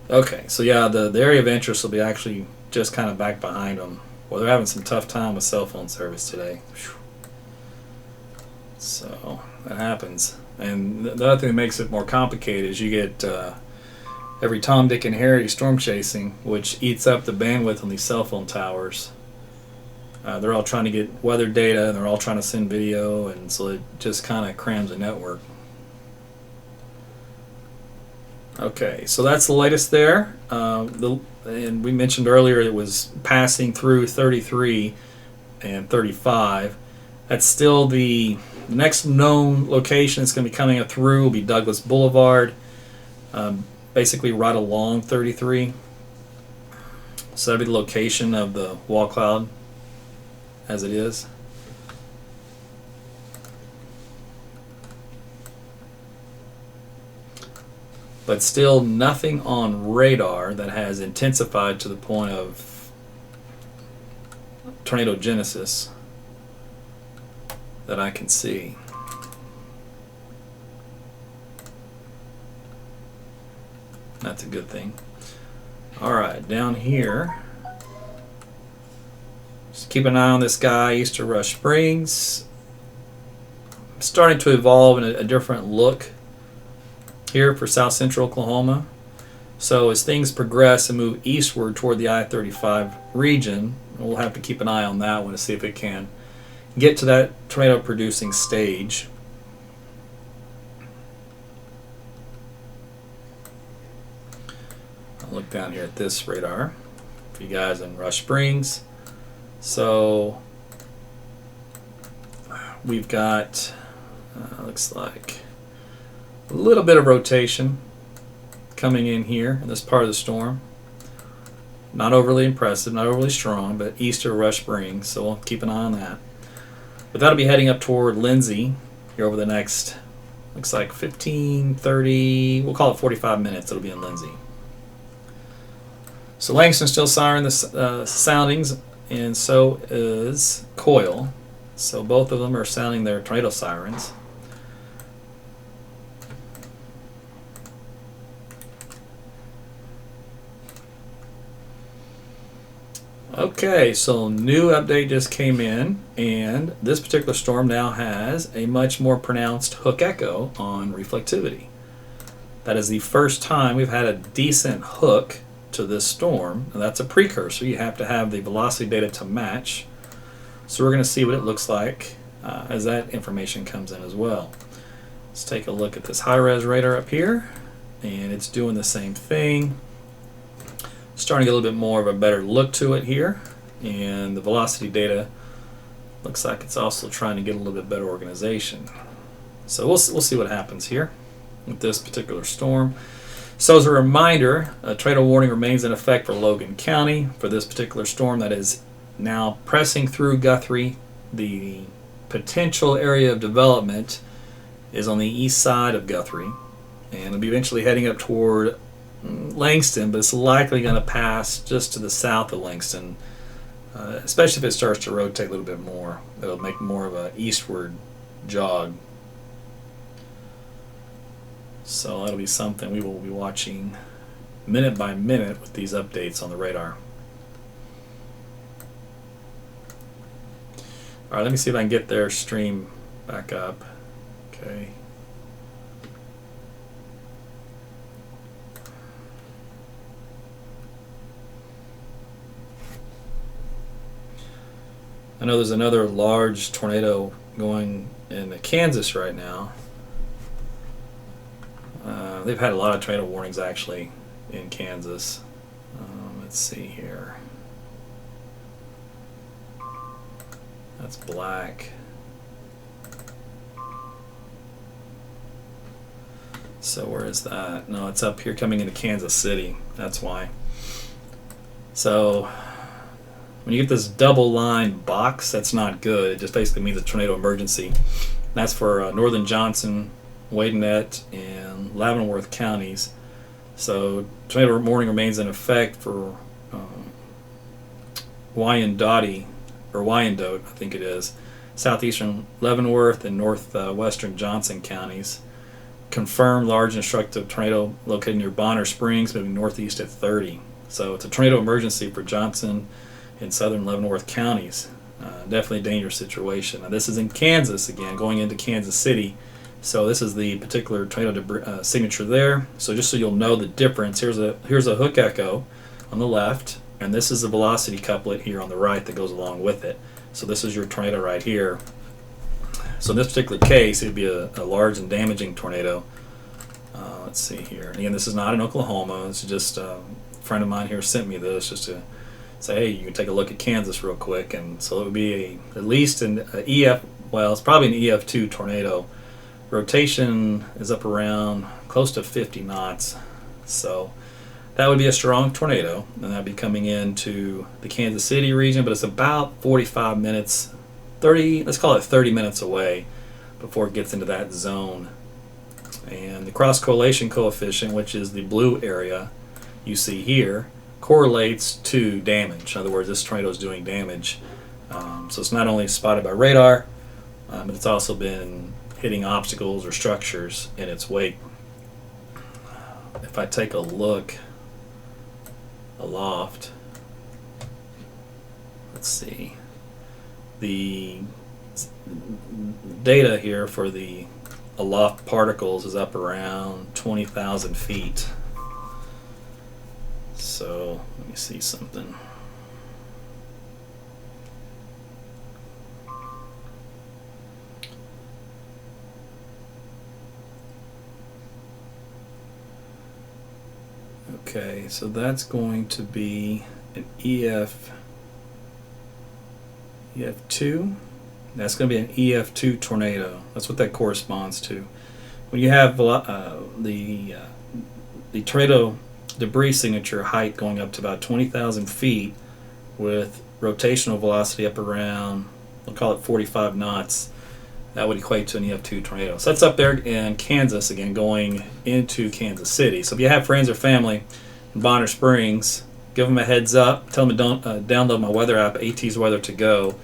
Okay, so yeah, the area of interest will be actually just kind of back behind them. Well, they're having some tough time with cell phone service today. Whew. So that happens. And the other thing that makes it more complicated is you get every Tom, Dick, and Harry storm chasing, which eats up the bandwidth on these cell phone towers. They're all trying to get weather data, and they're all trying to send video, and so it just kind of crams the network. Okay, so that's the latest there. And we mentioned earlier it was passing through 33 and 35. That's still the next known location that's going to be coming through will be Douglas Boulevard, basically right along 33. So that'll be the location of the wall cloud as it is. But still nothing on radar that has intensified to the point of tornado genesis that I can see. That's a good thing. Alright, down here, just keep an eye on this guy east of Rush Springs. Starting to evolve in a different look here for south central Oklahoma. So as things progress and move eastward toward the I-35 region, we'll have to keep an eye on that one to see if it can get to that tornado producing stage. I'll look down here at this radar for you guys in Rush Springs. So we've got looks like a little bit of rotation coming in here in this part of the storm. Not overly impressive, not overly strong, but east of Rush Springs, so we'll keep an eye on that. But that'll be heading up toward Lindsay here over the next Looks like 15, 30, we'll call it 45 minutes. It'll be in Lindsay. So Langston's still siren the soundings, and so is Coyle. So both of them are sounding their tornado sirens. Okay, so new update just came in, and this particular storm now has a much more pronounced hook echo on reflectivity. That is the first time we've had a decent hook to this storm, and that's a precursor. You have to have the velocity data to match. So we're going to see what it looks like as that information comes in as well. Let's take a look at this high-res radar up here, and it's doing the same thing. Starting to get a little bit more of a better look to it here, and the velocity data looks like it's also trying to get a little bit better organization. So we'll see what happens here with this particular storm. So as a reminder, a tornado warning remains in effect for Logan County for this particular storm that is now pressing through Guthrie. The potential area of development is on the east side of Guthrie, and it'll be eventually heading up toward Langston, but it's likely going to pass just to the south of Langston, especially if it starts to rotate a little bit more. It'll make more of an eastward jog. So that'll be something we will be watching minute by minute with these updates on the radar. All right, let me see if I can get their stream back up. Okay. I know there's another large tornado going in Kansas right now. They've had a lot of tornado warnings actually in Kansas. Let's see here. That's black. So where is that? No, it's up here coming into Kansas City. That's why. So when you get this double line box, that's not good. It just basically means a tornado emergency. That's for northern Johnson, Wadenett, and Leavenworth counties. So tornado warning remains in effect for Wyandotte, I think it is, southeastern Leavenworth and northwestern Johnson counties. Confirmed large and destructive tornado located near Bonner Springs, moving northeast at 30. So it's a tornado emergency for Johnson in southern Leavenworth counties. Definitely a dangerous situation. Now this is in Kansas again, going into Kansas City. So this is the particular tornado signature there. So just so you'll know the difference, here's a hook echo on the left, and this is the velocity couplet here on the right that goes along with it. So this is your tornado right here. So in this particular case, it would be a large and damaging tornado. Let's see here. Again, this is not in Oklahoma. It's just a friend of mine here sent me this just to say, hey, you can take a look at Kansas real quick. And so it would be at least an EF, well, it's probably an EF2 tornado. Rotation is up around close to 50 knots. So that would be a strong tornado, and that would be coming into the Kansas City region, but it's about 45 minutes, 30, let's call it 30 minutes away before it gets into that zone. And the cross correlation coefficient, which is the blue area you see here, correlates to damage. In other words, this tornado is doing damage. So it's not only spotted by radar, but it's also been hitting obstacles or structures in its wake. If I take a look aloft, let's see, the data here for the aloft particles is up around 20,000 feet. So let me see something. Okay, so that's going to be an EF2. That's going to be an EF2 tornado. That's what that corresponds to. When you have the tornado debris signature height going up to about 20,000 feet with rotational velocity up around, we'll call it 45 knots, That would equate to an EF2 tornado. So that's up there in Kansas, again, going into Kansas City. So if you have friends or family in Bonner Springs, give them a heads up. Tell them to download my weather app, AT's Weather to Go,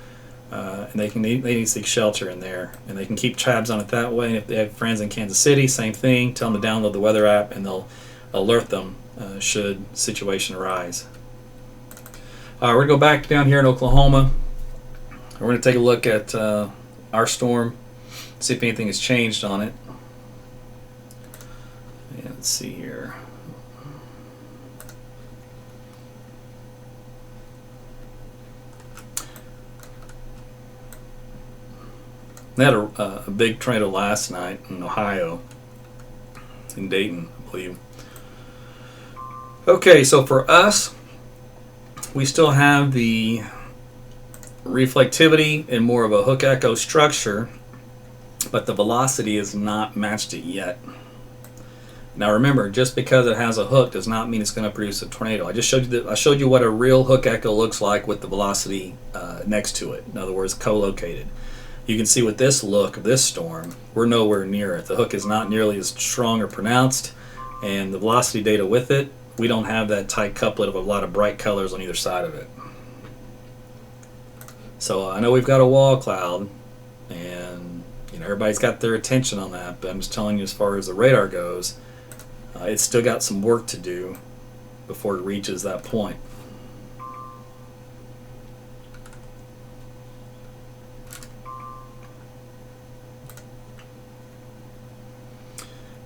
and they need to seek shelter in there. And they can keep tabs on it that way. And if they have friends in Kansas City, same thing. Tell them to download the weather app, and they'll alert them should situation arise. All right, we're going to go back down here in Oklahoma. We're going to take a look at our storm, see if anything has changed on it. Yeah, let's see here. They had a big tornado last night in Ohio, in Dayton, I believe. Okay, so for us, we still have the reflectivity and more of a hook echo structure, but the velocity is not matched it yet. Now remember, just because it has a hook does not mean it's going to produce a tornado. I just showed you I showed you what a real hook echo looks like with the velocity next to it. In other words, co-located. You can see with this look of this storm, we're nowhere near it. The hook is not nearly as strong or pronounced, and the velocity data with it, we don't have that tight couplet of a lot of bright colors on either side of it. So I know we've got a wall cloud, and everybody's got their attention on that, but I'm just telling you, as far as the radar goes, it's still got some work to do before it reaches that point.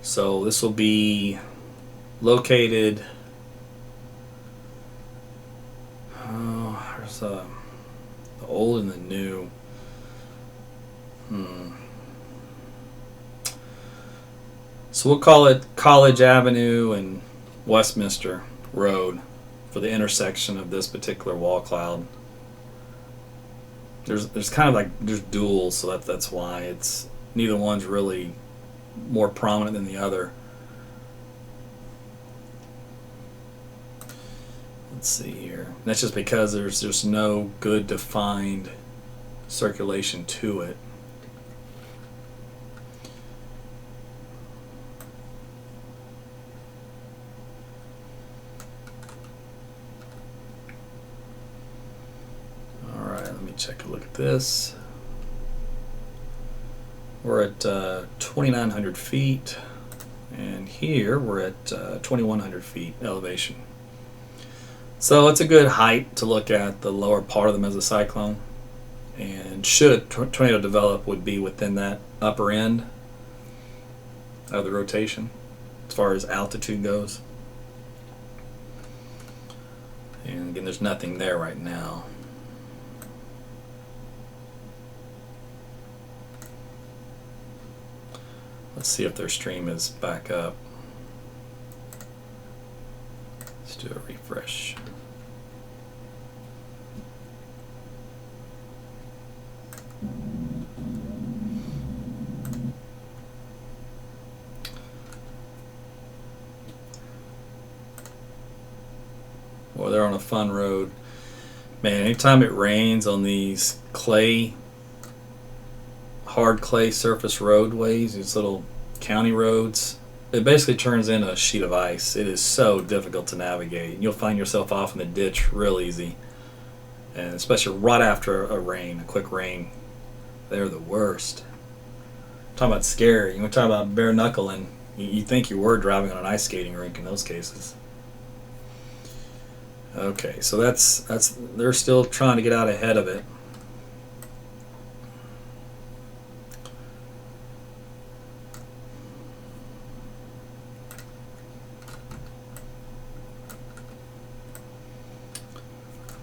So this will be located, there's the old and the new. So we'll call it College Avenue and Westminster Road for the intersection of this particular wall cloud. There's kind of like, there's duals, so that's why it's, neither one's really more prominent than the other. Let's see here. That's just because there's no good defined circulation to it. Alright, let me take a look at this. We're at 2,900 feet, and here we're at 2,100 feet elevation. So it's a good height to look at the lower part of the mesocyclone, and should a tornado develop, would be within that upper end of the rotation as far as altitude goes. And again, there's nothing there right now. Let's see if their stream is back up. Let's do a refresh. Well, they're on a fun road. Man, anytime it rains on these hard clay surface roadways, these little county roads, it basically turns into a sheet of ice. It is so difficult to navigate. You'll find yourself off in the ditch real easy, and especially right after a quick rain. They're the worst. Talking about scary. You want to talk about bare knuckling. You think you were driving on an ice skating rink in those cases. Okay, so that's they're still trying to get out ahead of it.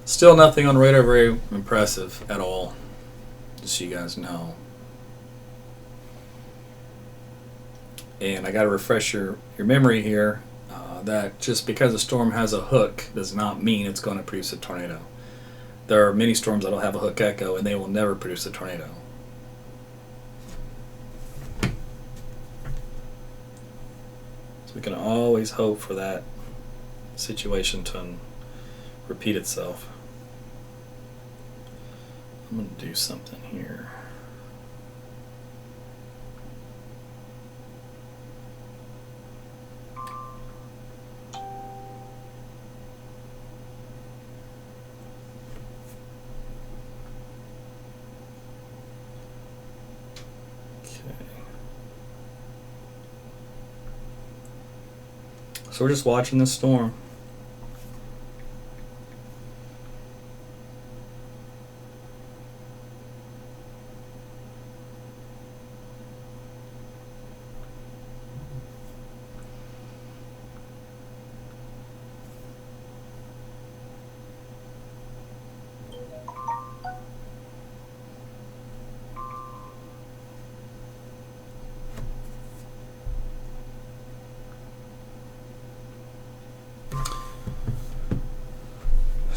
Still nothing on radar very impressive at all, just so you guys know. And I got to refresh your memory here that just because a storm has a hook does not mean it's going to produce a tornado. There are many storms that will have a hook echo and they will never produce a tornado. So we can always hope for that situation to repeat itself. I'm going to do something here. So we're just watching the storm.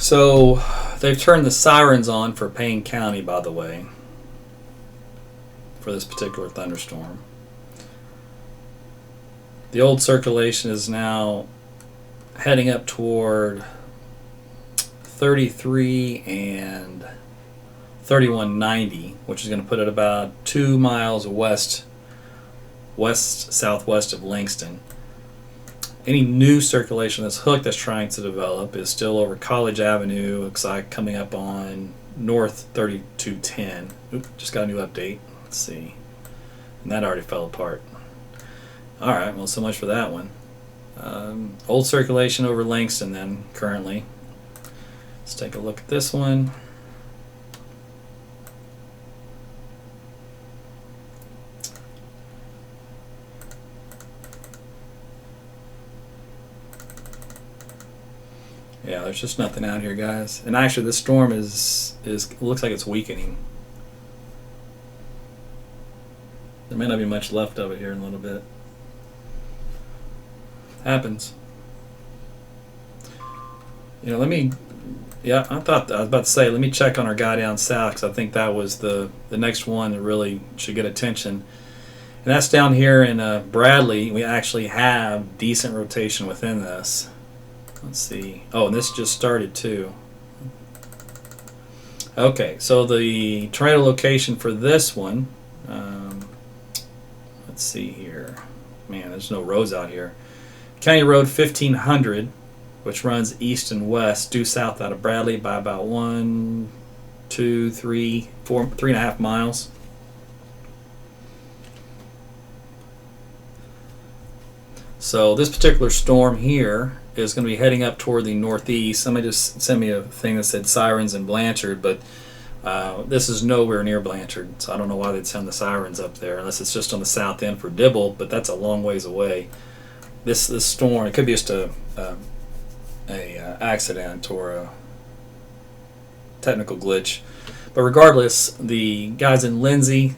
So they've turned the sirens on for Payne County, by the way, for this particular thunderstorm. The old circulation is now heading up toward 33 and 3190, which is going to put it about 2 miles west-southwest of Langston. Any new circulation that's hooked that's trying to develop is still over College Avenue. Looks like coming up on North 3210. Oop, just got a new update. Let's see. And that already fell apart. Alright, well, so much for that one. Old circulation over Langston then, currently. Let's take a look at this one. Yeah, there's just nothing out here, guys. And actually, this storm is looks like it's weakening. There may not be much left of it here in a little bit. Happens. You know, let me. Yeah, I was about to say, let me check on our guy down south, because I think that was the next one that really should get attention. And that's down here in Bradley. We actually have decent rotation within this. Let's see. Oh, and this just started too. Okay, so the tornado location for this one, let's see here. Man, there's no roads out here. County Road 1500, which runs east and west, due south out of Bradley by about 1, 2, 3, 4, 3.5 miles. So this particular storm here is going to be heading up toward the northeast. Somebody just sent me a thing that said Sirens in Blanchard, but this is nowhere near Blanchard, so I don't know why they'd send the Sirens up there, unless it's just on the south end for Dibble, but that's a long ways away. This storm, it could be just a accident or a technical glitch. But regardless, the guys in Lindsay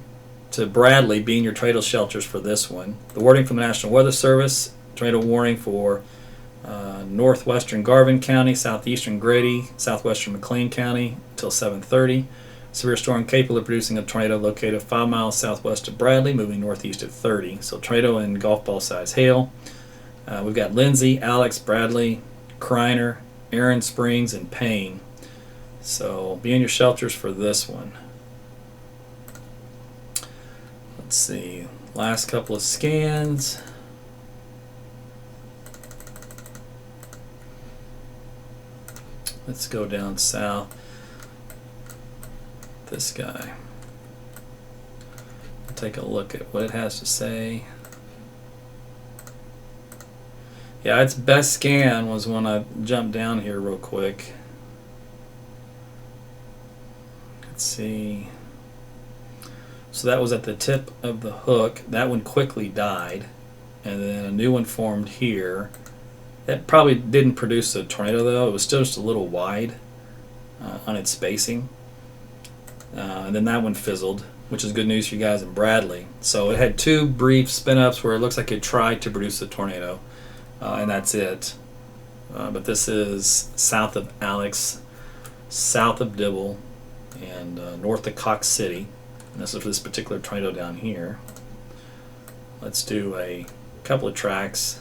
to Bradley being your tornado shelters for this one. The wording from the National Weather Service, tornado warning for northwestern Garvin County, southeastern Grady, southwestern McLean County until 7:30. Severe storm capable of producing a tornado located 5 miles southwest of Bradley, moving northeast at 30. So tornado and golf ball size hail. We've got Lindsay, Alex, Bradley, Kreiner, Aaron Springs, and Payne. So be in your shelters for this one. Let's see. Last couple of scans. Let's go down south. This guy. Take a look at what it has to say. Yeah, its best scan was when I jumped down here real quick. Let's see. So that was at the tip of the hook. That one quickly died. And then a new one formed here. It probably didn't produce a tornado, though. It was still just a little wide on its spacing. And then that one fizzled, which is good news for you guys in Bradley. So it had 2 brief spin-ups where it looks like it tried to produce a tornado. And that's it. But this is south of Alex, south of Dibble, and north of Cox City. And this is for this particular tornado down here. Let's do a couple of tracks.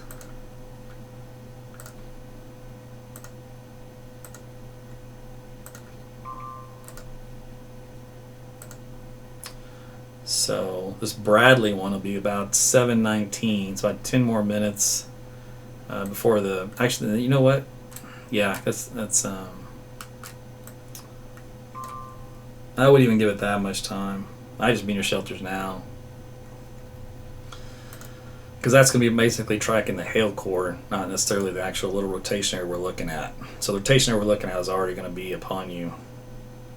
So this Bradley one will be about 7:19. It's about 10 more minutes before the. Actually, you know what? Yeah, that's. I wouldn't even give it that much time. I just be in your shelters now. because that's going to be basically tracking the hail core, not necessarily the actual little rotation area we're looking at. So the rotation area we're looking at is already going to be upon you.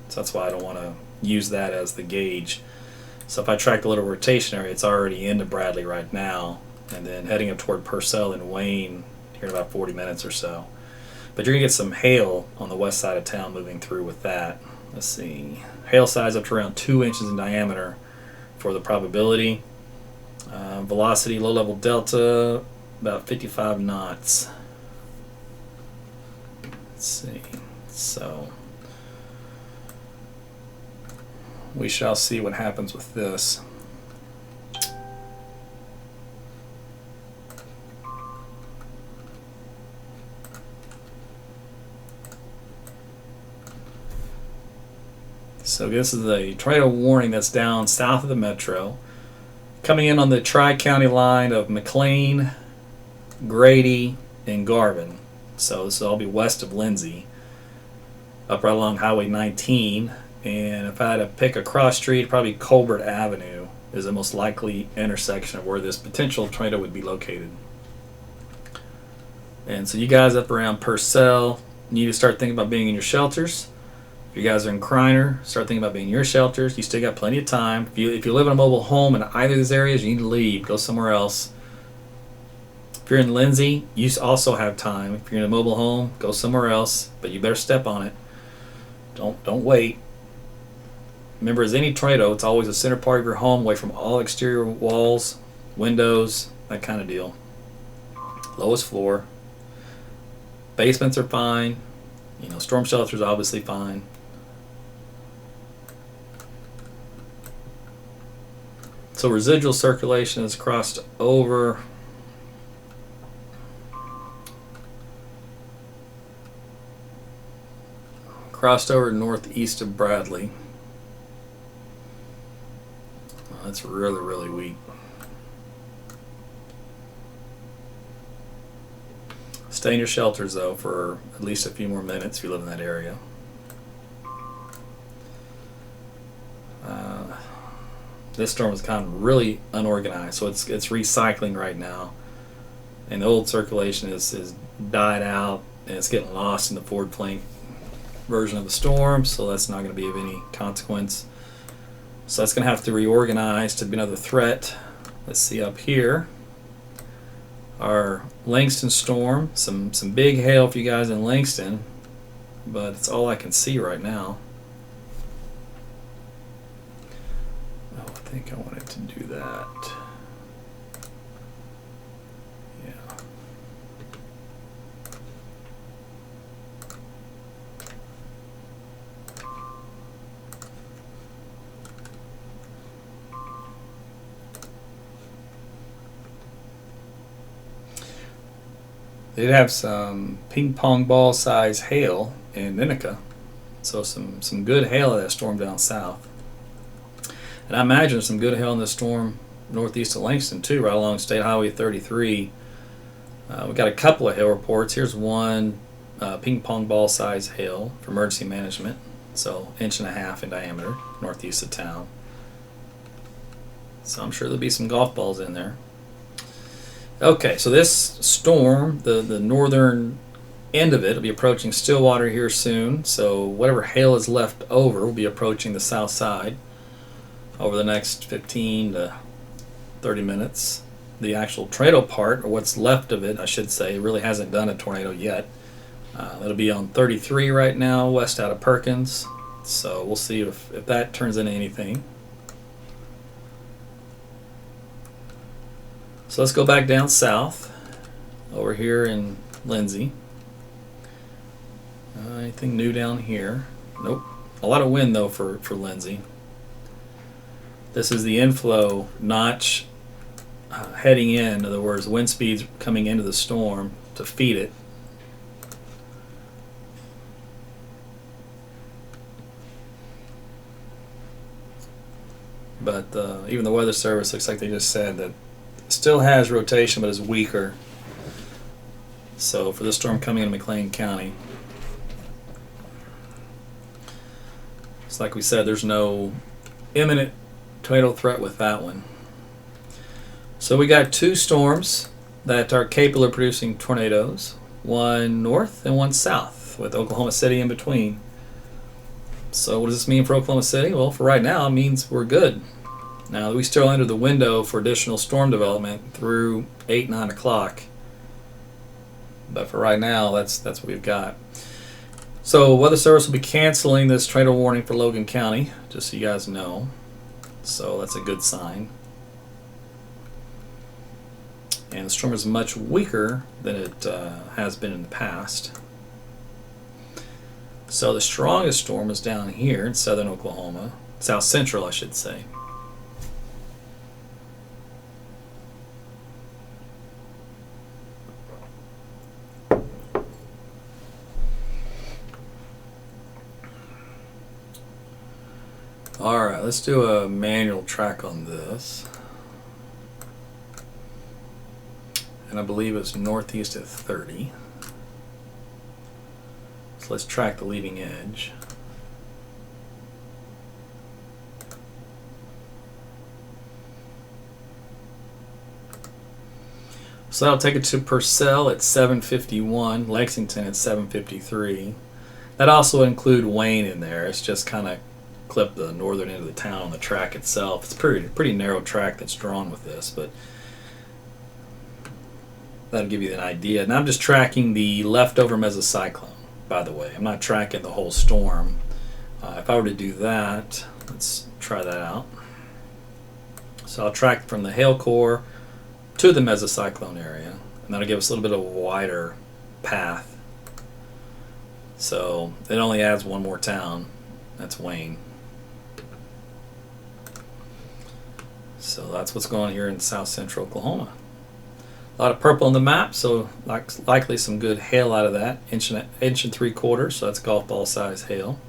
So that's why I don't want to use that as the gauge. So if I track the little rotation area, it's already into Bradley right now, and then heading up toward Purcell and Wayne here in about 40 minutes or so. But you're going to get some hail on the west side of town moving through with that. Let's see. Hail size up to around 2 inches in diameter for the probability. Velocity, low level delta, about 55 knots. Let's see. So we shall see what happens with this. So this is a tornado warning that's down south of the metro, coming in on the tri-county line of McLean, Grady, and Garvin. So this will all be west of Lindsay, up right along Highway 19. And if I had to pick a cross street, probably Colbert Avenue is the most likely intersection of where this potential tornado would be located. And so you guys up around Purcell need to start thinking about being in your shelters. If you guys are in Kreiner, start thinking about being in your shelters. You still got plenty of time. If you live in a mobile home in either of these areas, you need to leave. Go somewhere else. If you're in Lindsay, you also have time. If you're in a mobile home, go somewhere else. But you better step on it. Don't wait. Remember, as any tornado, it's always the center part of your home, away from all exterior walls, windows, that kind of deal. Lowest floor. Basements are fine. Storm shelters are obviously fine. So residual circulation has crossed over northeast of Bradley. That's really, really weak. Stay in your shelters, though, for at least a few more minutes if you live in that area. This storm is kind of really unorganized, so it's recycling right now. And the old circulation is died out, and it's getting lost in the forward plank version of the storm, so that's not going to be of any consequence. So that's going to have to reorganize to be another threat. Let's see up here. Our Langston storm, some big hail for you guys in Langston, but it's all I can see right now. Oh, I think I wanted to do that. Yeah. They did have some ping pong ball size hail in Minica, so some good hail of that storm down south. And I imagine some good hail in the storm northeast of Langston too, right along State Highway 33. We got a couple of hail reports. Here's one ping pong ball size hail for emergency management, so 1.5 inches in diameter northeast of town. So I'm sure there'll be some golf balls in there. Okay, so this storm, the northern end of it, will be approaching Stillwater here soon. So whatever hail is left over will be approaching the south side over the next 15 to 30 minutes. The actual tornado part, or what's left of it, I should say, really hasn't done a tornado yet. It'll be on 33 right now, west out of Perkins. So we'll see if that turns into anything. So let's go back down south, over here in Lindsay. Anything new down here? Nope. A lot of wind though for Lindsay. This is the inflow notch heading in other words, wind speeds coming into the storm to feed it. But even the Weather Service looks like they just said that still has rotation but is weaker. So for this storm coming into McLean County, it's like we said, there's no imminent tornado threat with that one. So we got two storms that are capable of producing tornadoes, one north and one south, with Oklahoma City in between. So what does this mean for Oklahoma City? Well, for right now, it means we're good. Now, we still enter the window for additional storm development through 8, 9 o'clock. But for right now, that's what we've got. So Weather Service will be canceling this tornado warning for Logan County, just so you guys know. So that's a good sign. And the storm is much weaker than it has been in the past. So the strongest storm is down here in southern Oklahoma, south central, I should say. Alright, let's do a manual track on this. And I believe it's northeast at 30. So let's track the leading edge. So that'll take it to Purcell at 751, Lexington at 753. That also include Wayne in there. It's just kind of clip the northern end of the town on the track itself. It's a pretty narrow track that's drawn with this, but that'll give you an idea. And I'm just tracking the leftover mesocyclone, by the way. I'm not tracking the whole storm. If I were to do that, let's try that out. So I'll track from the hail core to the mesocyclone area, and that'll give us a little bit of a wider path. So it only adds one more town. That's Wayne. So that's what's going on here in south central Oklahoma. A lot of purple on the map, so likely some good hail out of that. Inch and 3/4, so that's golf ball size hail.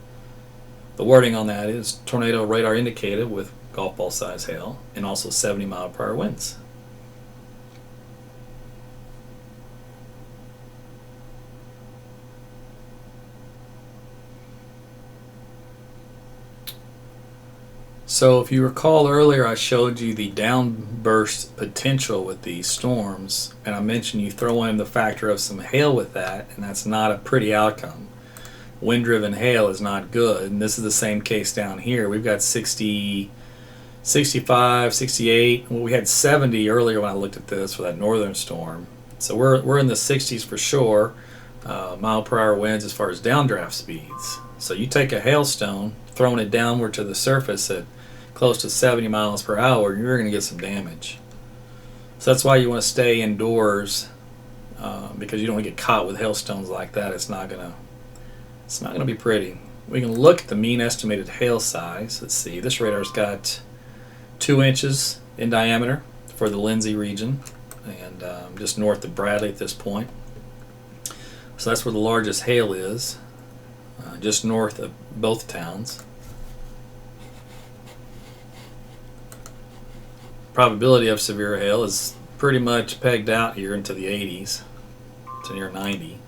The wording on that is tornado radar indicated with golf ball size hail, and also 70-mile-per-hour winds. So if you recall earlier, I showed you the downburst potential with these storms, and I mentioned you throw in the factor of some hail with that, and that's not a pretty outcome. Wind-driven hail is not good, and this is the same case down here. We've got 60, 65, 68. Well, we had 70 earlier when I looked at this for that northern storm. So we're in the 60s for sure, mile-per-hour winds as far as downdraft speeds. So you take a hailstone, throwing it downward to the surface at close to 70 miles per hour, you're going to get some damage. So that's why you want to stay indoors, because you don't want to get caught with hailstones like that. It's not going to be pretty. We can look at the mean estimated hail size. Let's see. This radar's got 2 inches in diameter for the Lindsay region, and just north of Bradley at this point. So that's where the largest hail is, just north of both towns. Probability of severe hail is pretty much pegged out here into the 80s to near 90.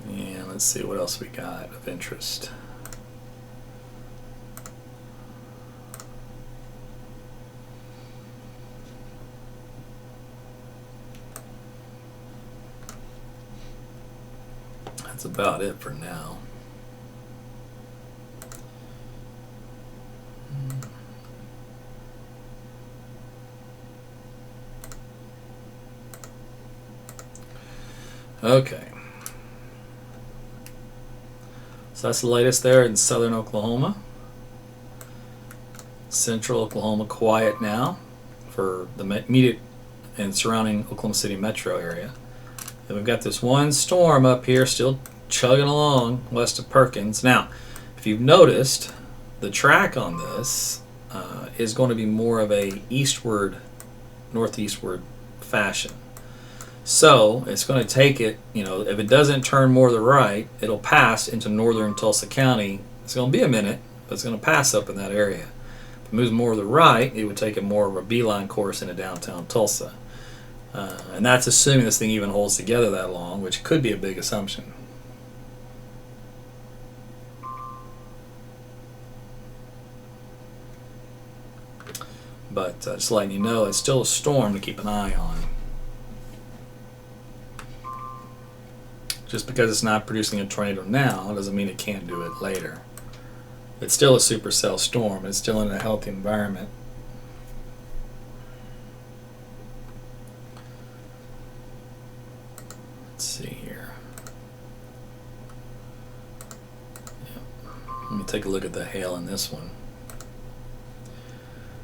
And let's see what else we got of interest. That's about it for now. Okay. So that's the latest there in southern Oklahoma. Central Oklahoma quiet now for the immediate and surrounding Oklahoma City metro area. And we've got this one storm up here still chugging along west of Perkins. Now, if you've noticed, the track on this is going to be more of a eastward, northeastward fashion. So it's going to take it, if it doesn't turn more to the right, it'll pass into northern Tulsa County. It's going to be a minute, but it's going to pass up in that area. If it moves more to the right, it would take it more of a beeline course into downtown Tulsa. And that's assuming this thing even holds together that long, which could be a big assumption. But just letting you know, it's still a storm to keep an eye on. Just because it's not producing a tornado now doesn't mean it can't do it later. It's still a supercell storm. It's still in a healthy environment. Let's see here. Yep. Let me take a look at the hail in this one.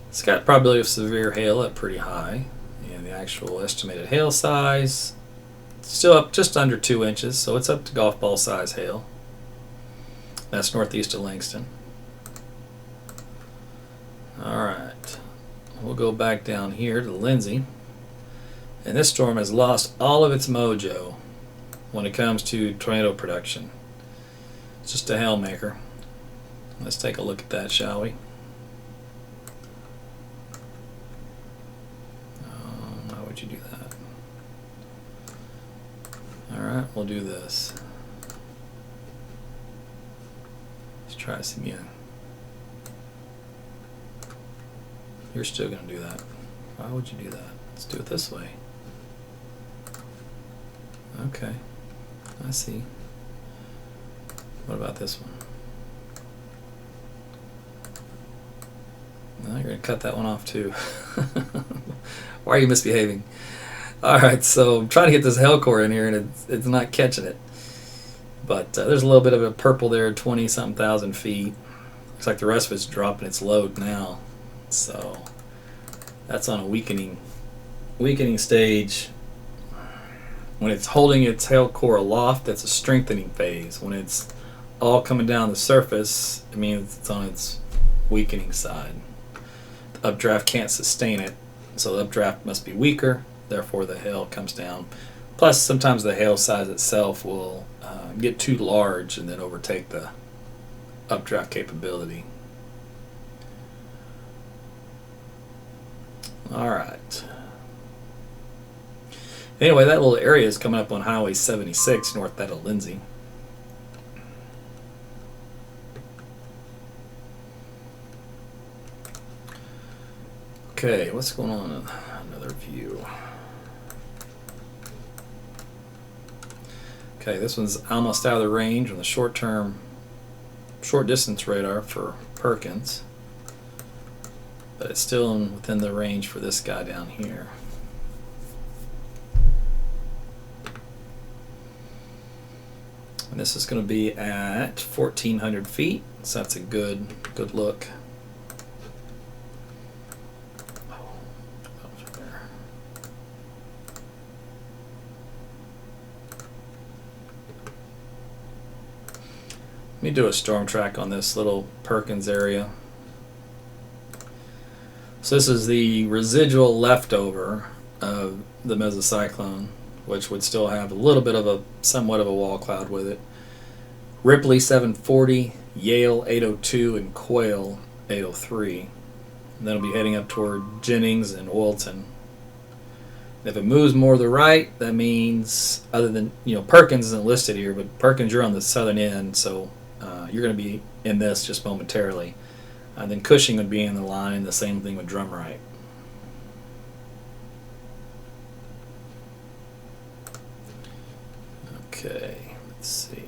It's got probability of severe hail at pretty high. And the actual estimated hail size, still up just under 2 inches, so it's up to golf ball size hail. That's northeast of Langston. Alright, we'll go back down here to Lindsay. And this storm has lost all of its mojo when it comes to tornado production. It's just a hail maker. Let's take a look at that, shall we? Why would you do that? Alright, we'll do this. Let's try this again. You're still going to do that. Why would you do that? Let's do it this way. Okay, I see. What about this one? No, you're going to cut that one off too. Why are you misbehaving? Alright, so I'm trying to get this hail core in here and it's not catching it. But there's a little bit of a purple there, 20-something thousand feet. Looks like the rest of it's dropping its load now. So that's on a weakening stage. When it's holding its hail core aloft, that's a strengthening phase. When it's all coming down the surface, it means it's on its weakening side. The updraft can't sustain it, so the updraft must be weaker, therefore the hail comes down. Plus, sometimes the hail size itself will get too large and then overtake the updraft capability. Alright. Anyway, that little area is coming up on Highway 76 north of Lindsay. Okay, what's going on in another view? Okay, this one's almost out of the range on the short distance radar for Perkins. But it's still within the range for this guy down here. And this is going to be at 1,400 feet, so that's a good look. Let me do a storm track on this little Perkins area. So this is the residual leftover of the mesocyclone, which would still have a little bit of somewhat of a wall cloud with it. Ripley 740, Yale 802, and Quail 803. And then it'll be heading up toward Jennings and Oilton. If it moves more to the right, that means, other than, Perkins isn't listed here, but Perkins, you're on the southern end, so you're going to be in this just momentarily. Then Cushing would be in the line, the same thing with Drumright. Okay, let's see.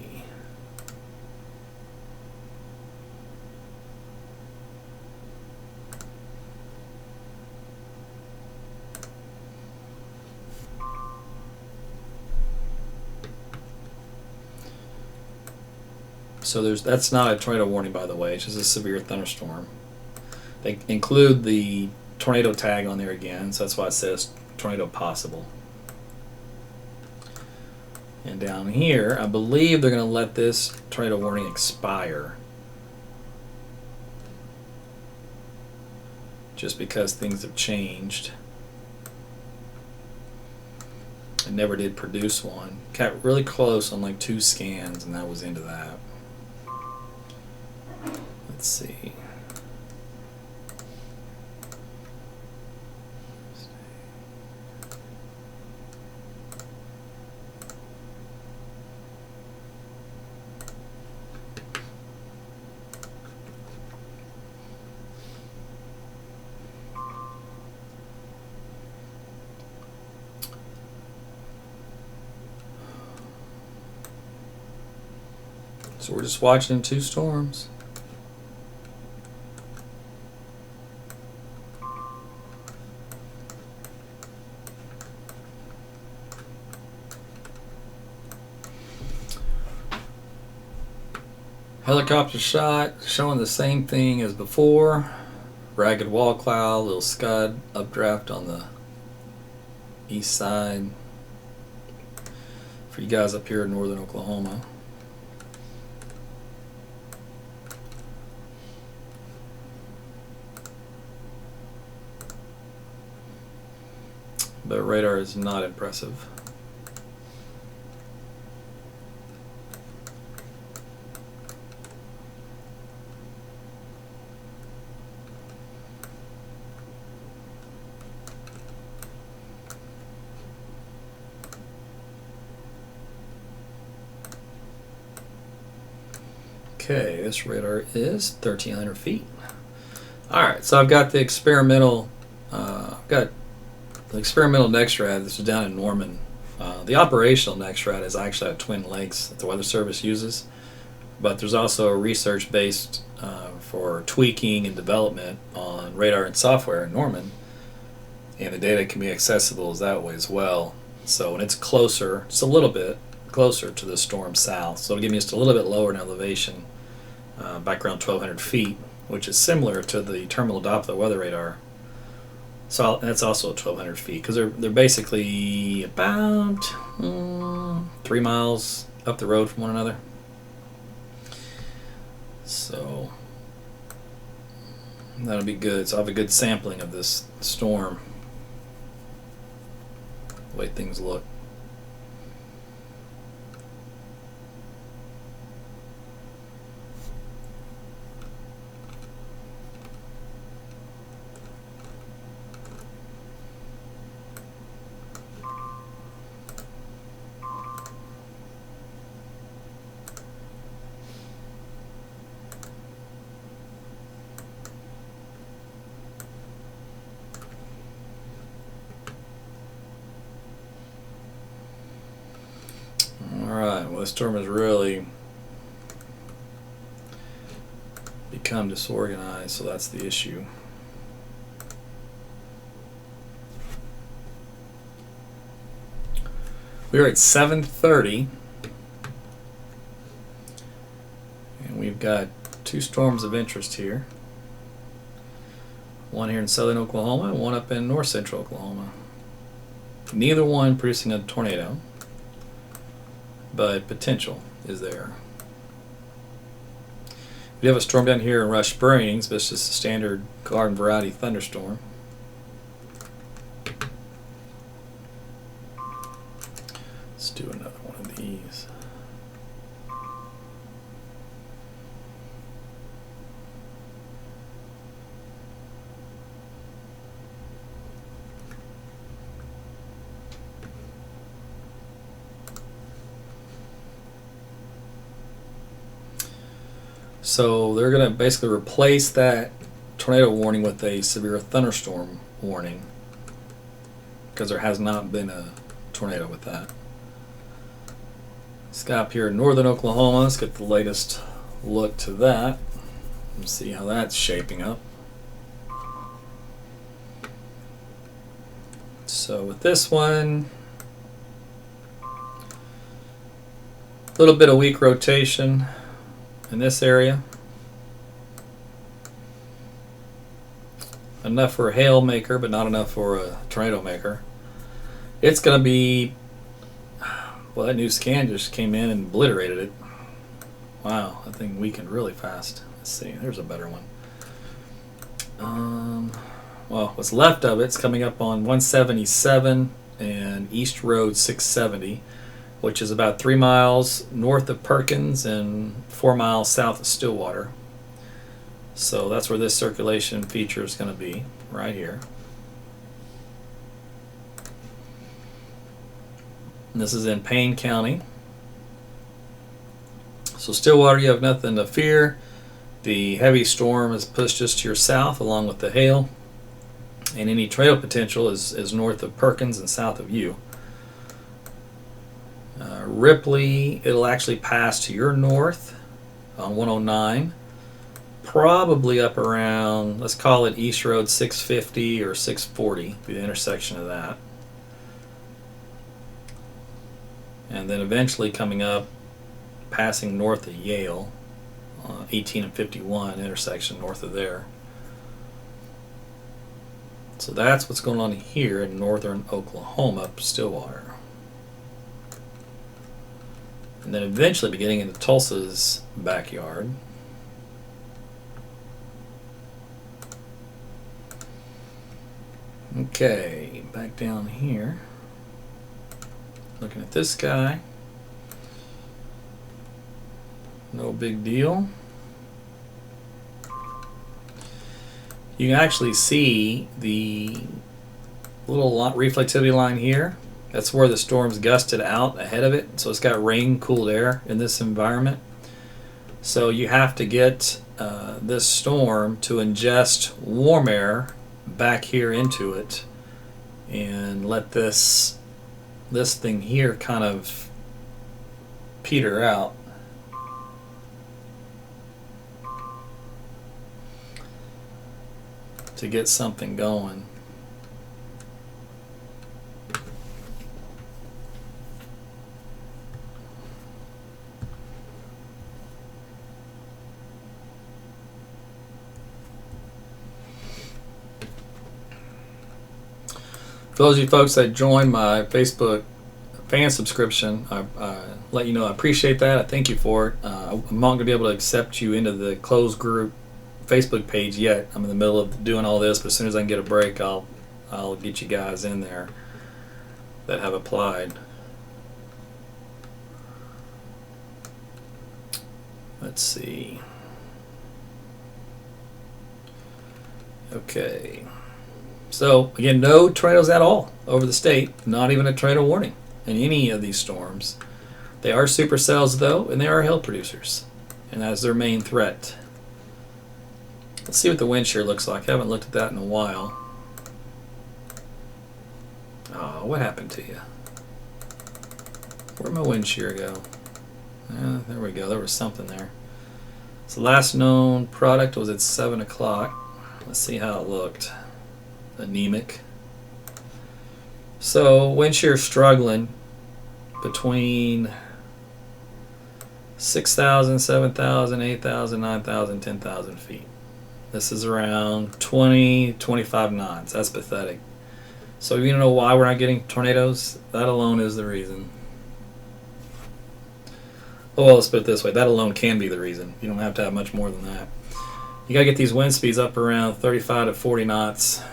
So that's not a tornado warning, by the way. It's just a severe thunderstorm. They include the tornado tag on there again, so that's why it says tornado possible. And down here, I believe they're going to let this tornado warning expire. Just because things have changed. It never did produce one. Got really close on like 2 scans, and that was into that. Let's see. So we're just watching 2 storms. Helicopter shot showing the same thing as before. Ragged wall cloud, little scud, updraft on the east side. For you guys up here in northern Oklahoma. But radar is not impressive. Okay, this radar is 1,300 feet. All right, so I've got the experimental. NextRad. This is down in Norman. The operational NextRad is actually at Twin Lakes that the Weather Service uses, but there's also a research-based for tweaking and development on radar and software in Norman, and the data can be accessible as that way as well. So when it's closer, just a little bit closer to the storm south, so it'll give me just a little bit lower in elevation. Back around 1,200 feet, which is similar to the terminal Doppler weather radar. So that's also 1,200 feet because they're basically about 3 miles up the road from one another. So that'll be good. So I have a good sampling of this storm, the way things look. Well, this storm has really become disorganized, so that's the issue. We are at 7:30, and we've got 2 storms of interest here. One here in southern Oklahoma and one up in north central Oklahoma. Neither one producing a tornado, but potential is there. We have a storm down here in Rush Springs, but it's just a standard garden variety thunderstorm. Let's do another one of these. So they're going to basically replace that tornado warning with a severe thunderstorm warning because there has not been a tornado with that. Let's go up here in northern Oklahoma. Let's get the latest look to that and see how that's shaping up. So with this one, a little bit of weak rotation in this area. Enough for a hail maker, but not enough for a tornado maker. It's going to be, well, that new scan just came in and obliterated it. Wow, that thing weakened really fast. Let's see, there's a better one. Well, what's left of it's coming up on 177 and East Road 670, which is about 3 miles north of Perkins and 4 miles south of Stillwater. So that's where this circulation feature is going to be, right here. And this is in Payne County. So Stillwater, you have nothing to fear. The heavy storm is pushed just to your south along with the hail. And any tornado potential is north of Perkins and south of you. Ripley, it'll actually pass to your north on 109. Probably up around, let's call it East Road 650 or 640, be the intersection of that. And then eventually coming up, passing north of Yale, 18 and 51 intersection north of there. So that's what's going on here in northern Oklahoma, Stillwater. And then eventually be getting into Tulsa's backyard. Okay, back down here. Looking at this guy. No big deal. You can actually see the little reflectivity line here. That's where the storm's gusted out ahead of it. So it's got rain, cooled air in this environment. So you have to get this storm to ingest warm air back here into it and let this thing here kind of peter out. To get something going. For those of you folks that joined my Facebook fan subscription, I let you know I appreciate that. I thank you for it. I'm not going to be able to accept you into the closed group Facebook page yet. I'm in the middle of doing all this, but as soon as I can get a break, I'll get you guys in there that have applied. Let's see. Okay. So again, no tornadoes at all over the state. Not even a tornado warning in any of these storms. They are supercells though, and they are hail producers, and that's their main threat. Let's see what the wind shear looks like. I haven't looked at that in a while. Oh, what happened to you? Where'd my wind shear go? There we go. There was something there. So last known product was at 7 o'clock. Let's see how it looked. Anemic. So wind shear struggling between 6,000, 7,000, 8,000, 9,000, 10,000 feet. This is around 20, 25 knots. That's pathetic. So you know why we're not getting tornadoes? That alone is the reason. Oh, well, let's put it this way. That alone can be the reason. You don't have to have much more than that. You got to get these wind speeds up around 35 to 40 knots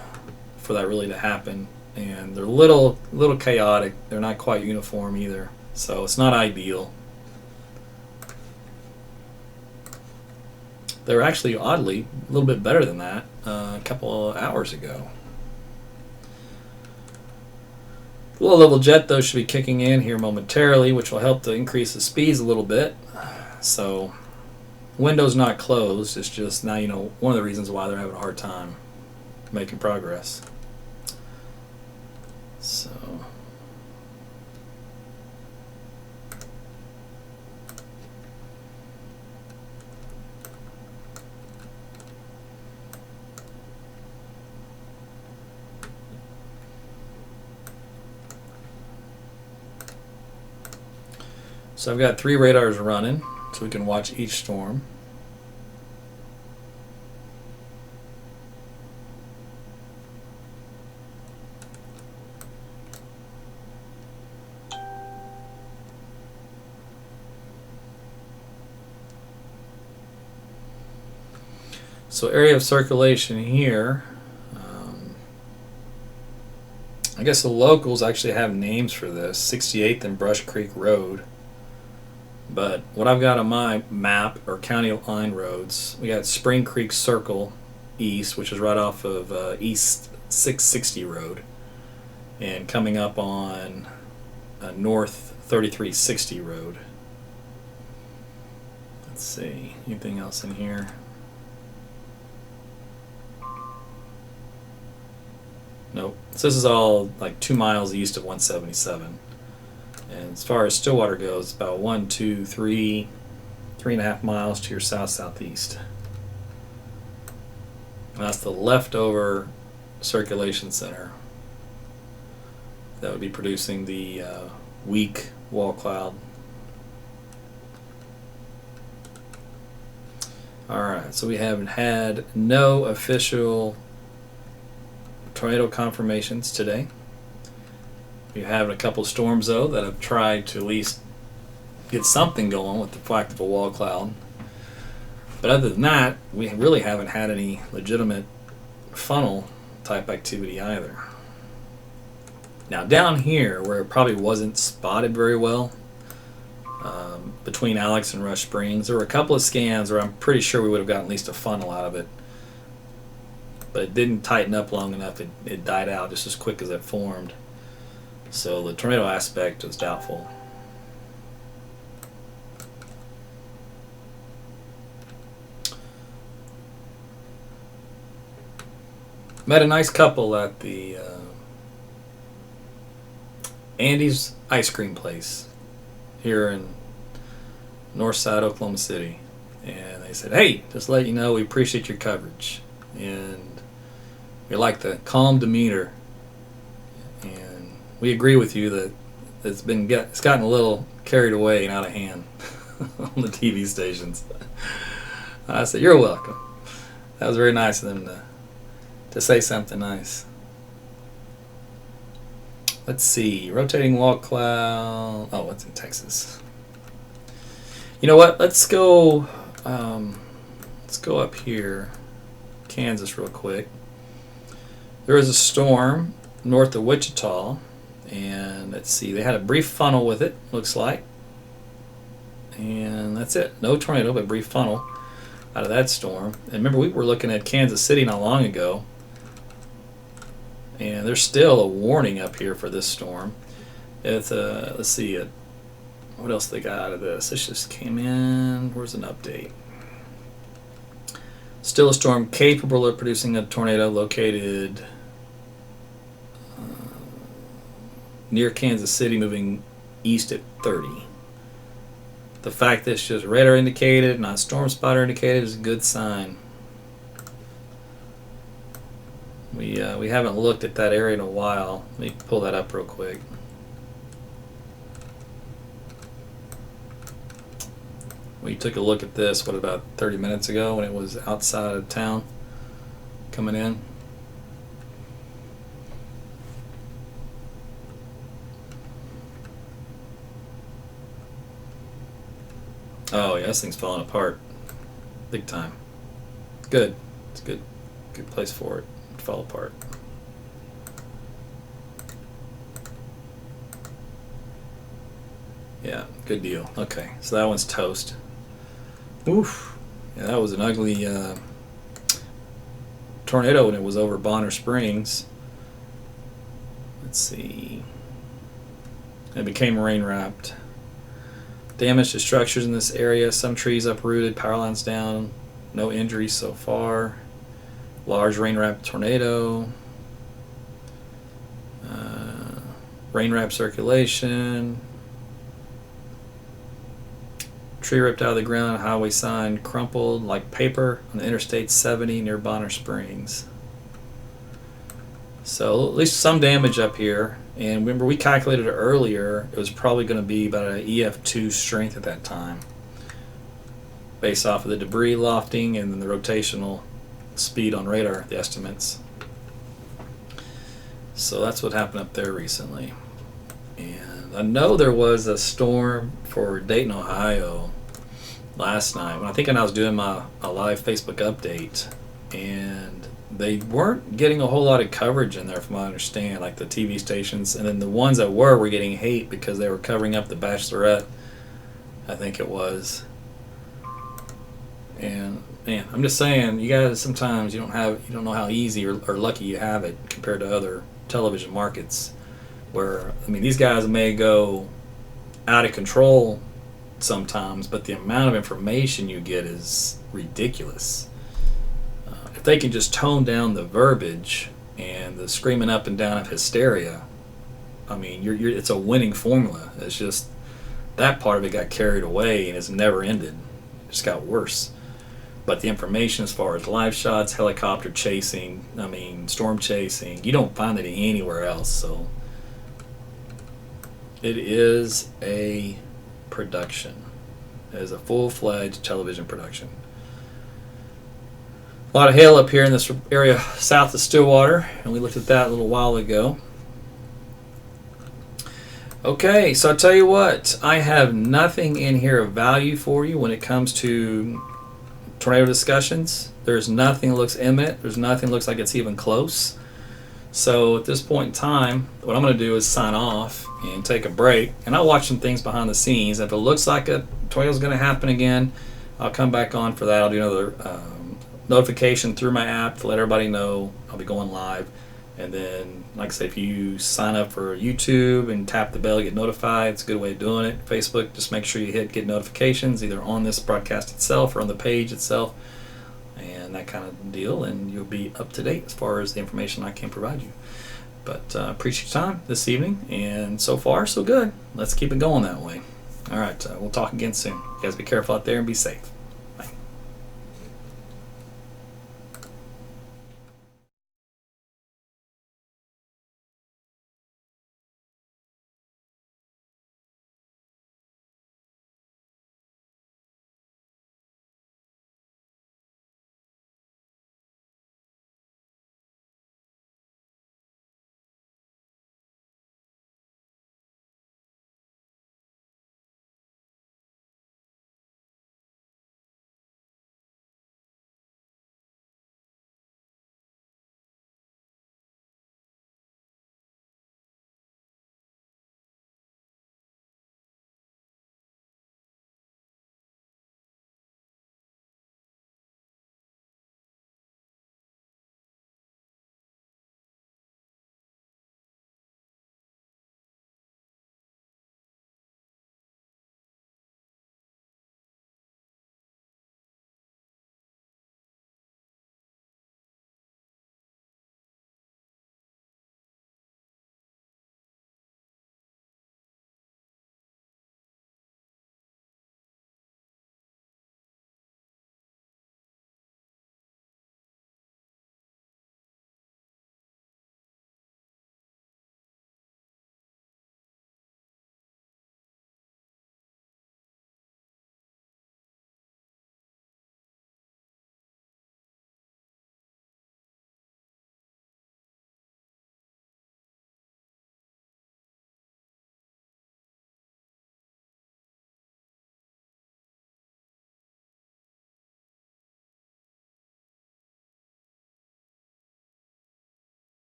for that really to happen. And they're little chaotic. They're not quite uniform either. So it's not ideal. They were actually, oddly, a little bit better than that a couple of hours ago. The low level jet, though, should be kicking in here momentarily, which will help to increase the speeds a little bit. So, window's not closed. It's just now, you know, one of the reasons why they're having a hard time making progress. So... So I've got 3 radars running, so we can watch each storm. So area of circulation here, I guess the locals actually have names for this, 68th and Brush Creek Road. But what I've got on my map are county line roads. We got Spring Creek Circle East, which is right off of East 660 Road, and coming up on North 3360 Road. Let's see, anything else in here? Nope. So this is all like 2 miles east of 177. And as far as Stillwater goes, about 3 3.5 miles to your south-southeast. And that's the leftover circulation center that would be producing the weak wall cloud. Alright, so we haven't had no official tornado confirmations today. We have a couple storms though that have tried to at least get something going with the fact of a wall cloud. But other than that, we really haven't had any legitimate funnel type activity either. Now down here, where it probably wasn't spotted very well, between Alex and Rush Springs, there were a couple of scans where I'm pretty sure we would have gotten at least a funnel out of it. But it didn't tighten up long enough. It died out just as quick as it formed. So the tornado aspect is doubtful. Met a nice couple at the Andy's ice cream place here in Northside Oklahoma City, and they said, "Hey, just to let you know, we appreciate your coverage, and we like the calm demeanor, and we agree with you that it's gotten a little carried away and out of hand on the TV stations." I said, "You're welcome." That was very nice of them to say something nice. Let's see, rotating wall cloud. Oh, it's in Texas. You know what? Let's go up here, Kansas, real quick. There was a storm north of Wichita, and let's see, they had a brief funnel with it, looks like, and that's it. No tornado, but brief funnel out of that storm. And remember, we were looking at Kansas City not long ago, and there's still a warning up here for this storm. It's let's see, what else they got out of this? This just came in. Where's an update? Still a storm capable of producing a tornado located near Kansas City, moving east at 30. The fact that it's just radar indicated, not storm spotter indicated, is a good sign. We haven't looked at that area in a while. Let me pull that up real quick. We took a look at this, what, about 30 minutes ago when it was outside of town coming in. Oh yeah, this thing's falling apart big time. Good. It's a good place for it to fall apart. Yeah, good deal. Okay, so that one's toast. Oof. Yeah, that was an ugly tornado when it was over Bonner Springs. Let's see. It became rain wrapped. Damage to structures in this area. Some trees uprooted, power lines down. No injuries so far. Large rain wrapped tornado. Rain wrapped circulation. Tree ripped out of the ground, highway sign crumpled like paper on the Interstate 70 near Bonner Springs. So at least some damage up here. And remember, we calculated it earlier, it was probably going to be about an EF2 strength at that time, based off of the debris lofting and then the rotational speed on radar, the estimates. So that's what happened up there recently. And I know there was a storm for Dayton, Ohio last night when I was doing a live Facebook update, and they weren't getting a whole lot of coverage in there from what I understand, like the TV stations, and then the ones that were getting hate because they were covering up the Bachelorette, I think it was. And man, I'm just saying, you guys, sometimes you don't know how easy or lucky you have it compared to other television markets, where, I mean, these guys may go out of control sometimes, but the amount of information you get is ridiculous. If they can just tone down the verbiage and the screaming up and down of hysteria, I mean, it's a winning formula. It's just that part of it got carried away and it's never ended. just got worse. But the information as far as live shots, helicopter chasing, storm chasing, you don't find it anywhere else. So it is a production. It is a full-fledged television production. A lot of hail up here in this area south of Stillwater, and we looked at that a little while ago. Okay, so I tell you what, I have nothing in here of value for you when it comes to tornado discussions. There's nothing that looks imminent. There's nothing that looks like it's even close. So at this point in time, what I'm going to do is sign off and take a break. And I'll watch some things behind the scenes. If it looks like a tornado is going to happen again, I'll come back on for that. I'll do another notification through my app to let everybody know I'll be going live. And then, like I say, if you sign up for YouTube and tap the bell, get notified. It's a good way of doing it. Facebook, just make sure you hit get notifications either on this broadcast itself or on the page itself, and that kind of deal, and you'll be up to date as far as the information I can provide you. But appreciate your time this evening, and so far so good. Let's keep it going that way. All right, we'll talk again soon. You guys be careful out there and be safe.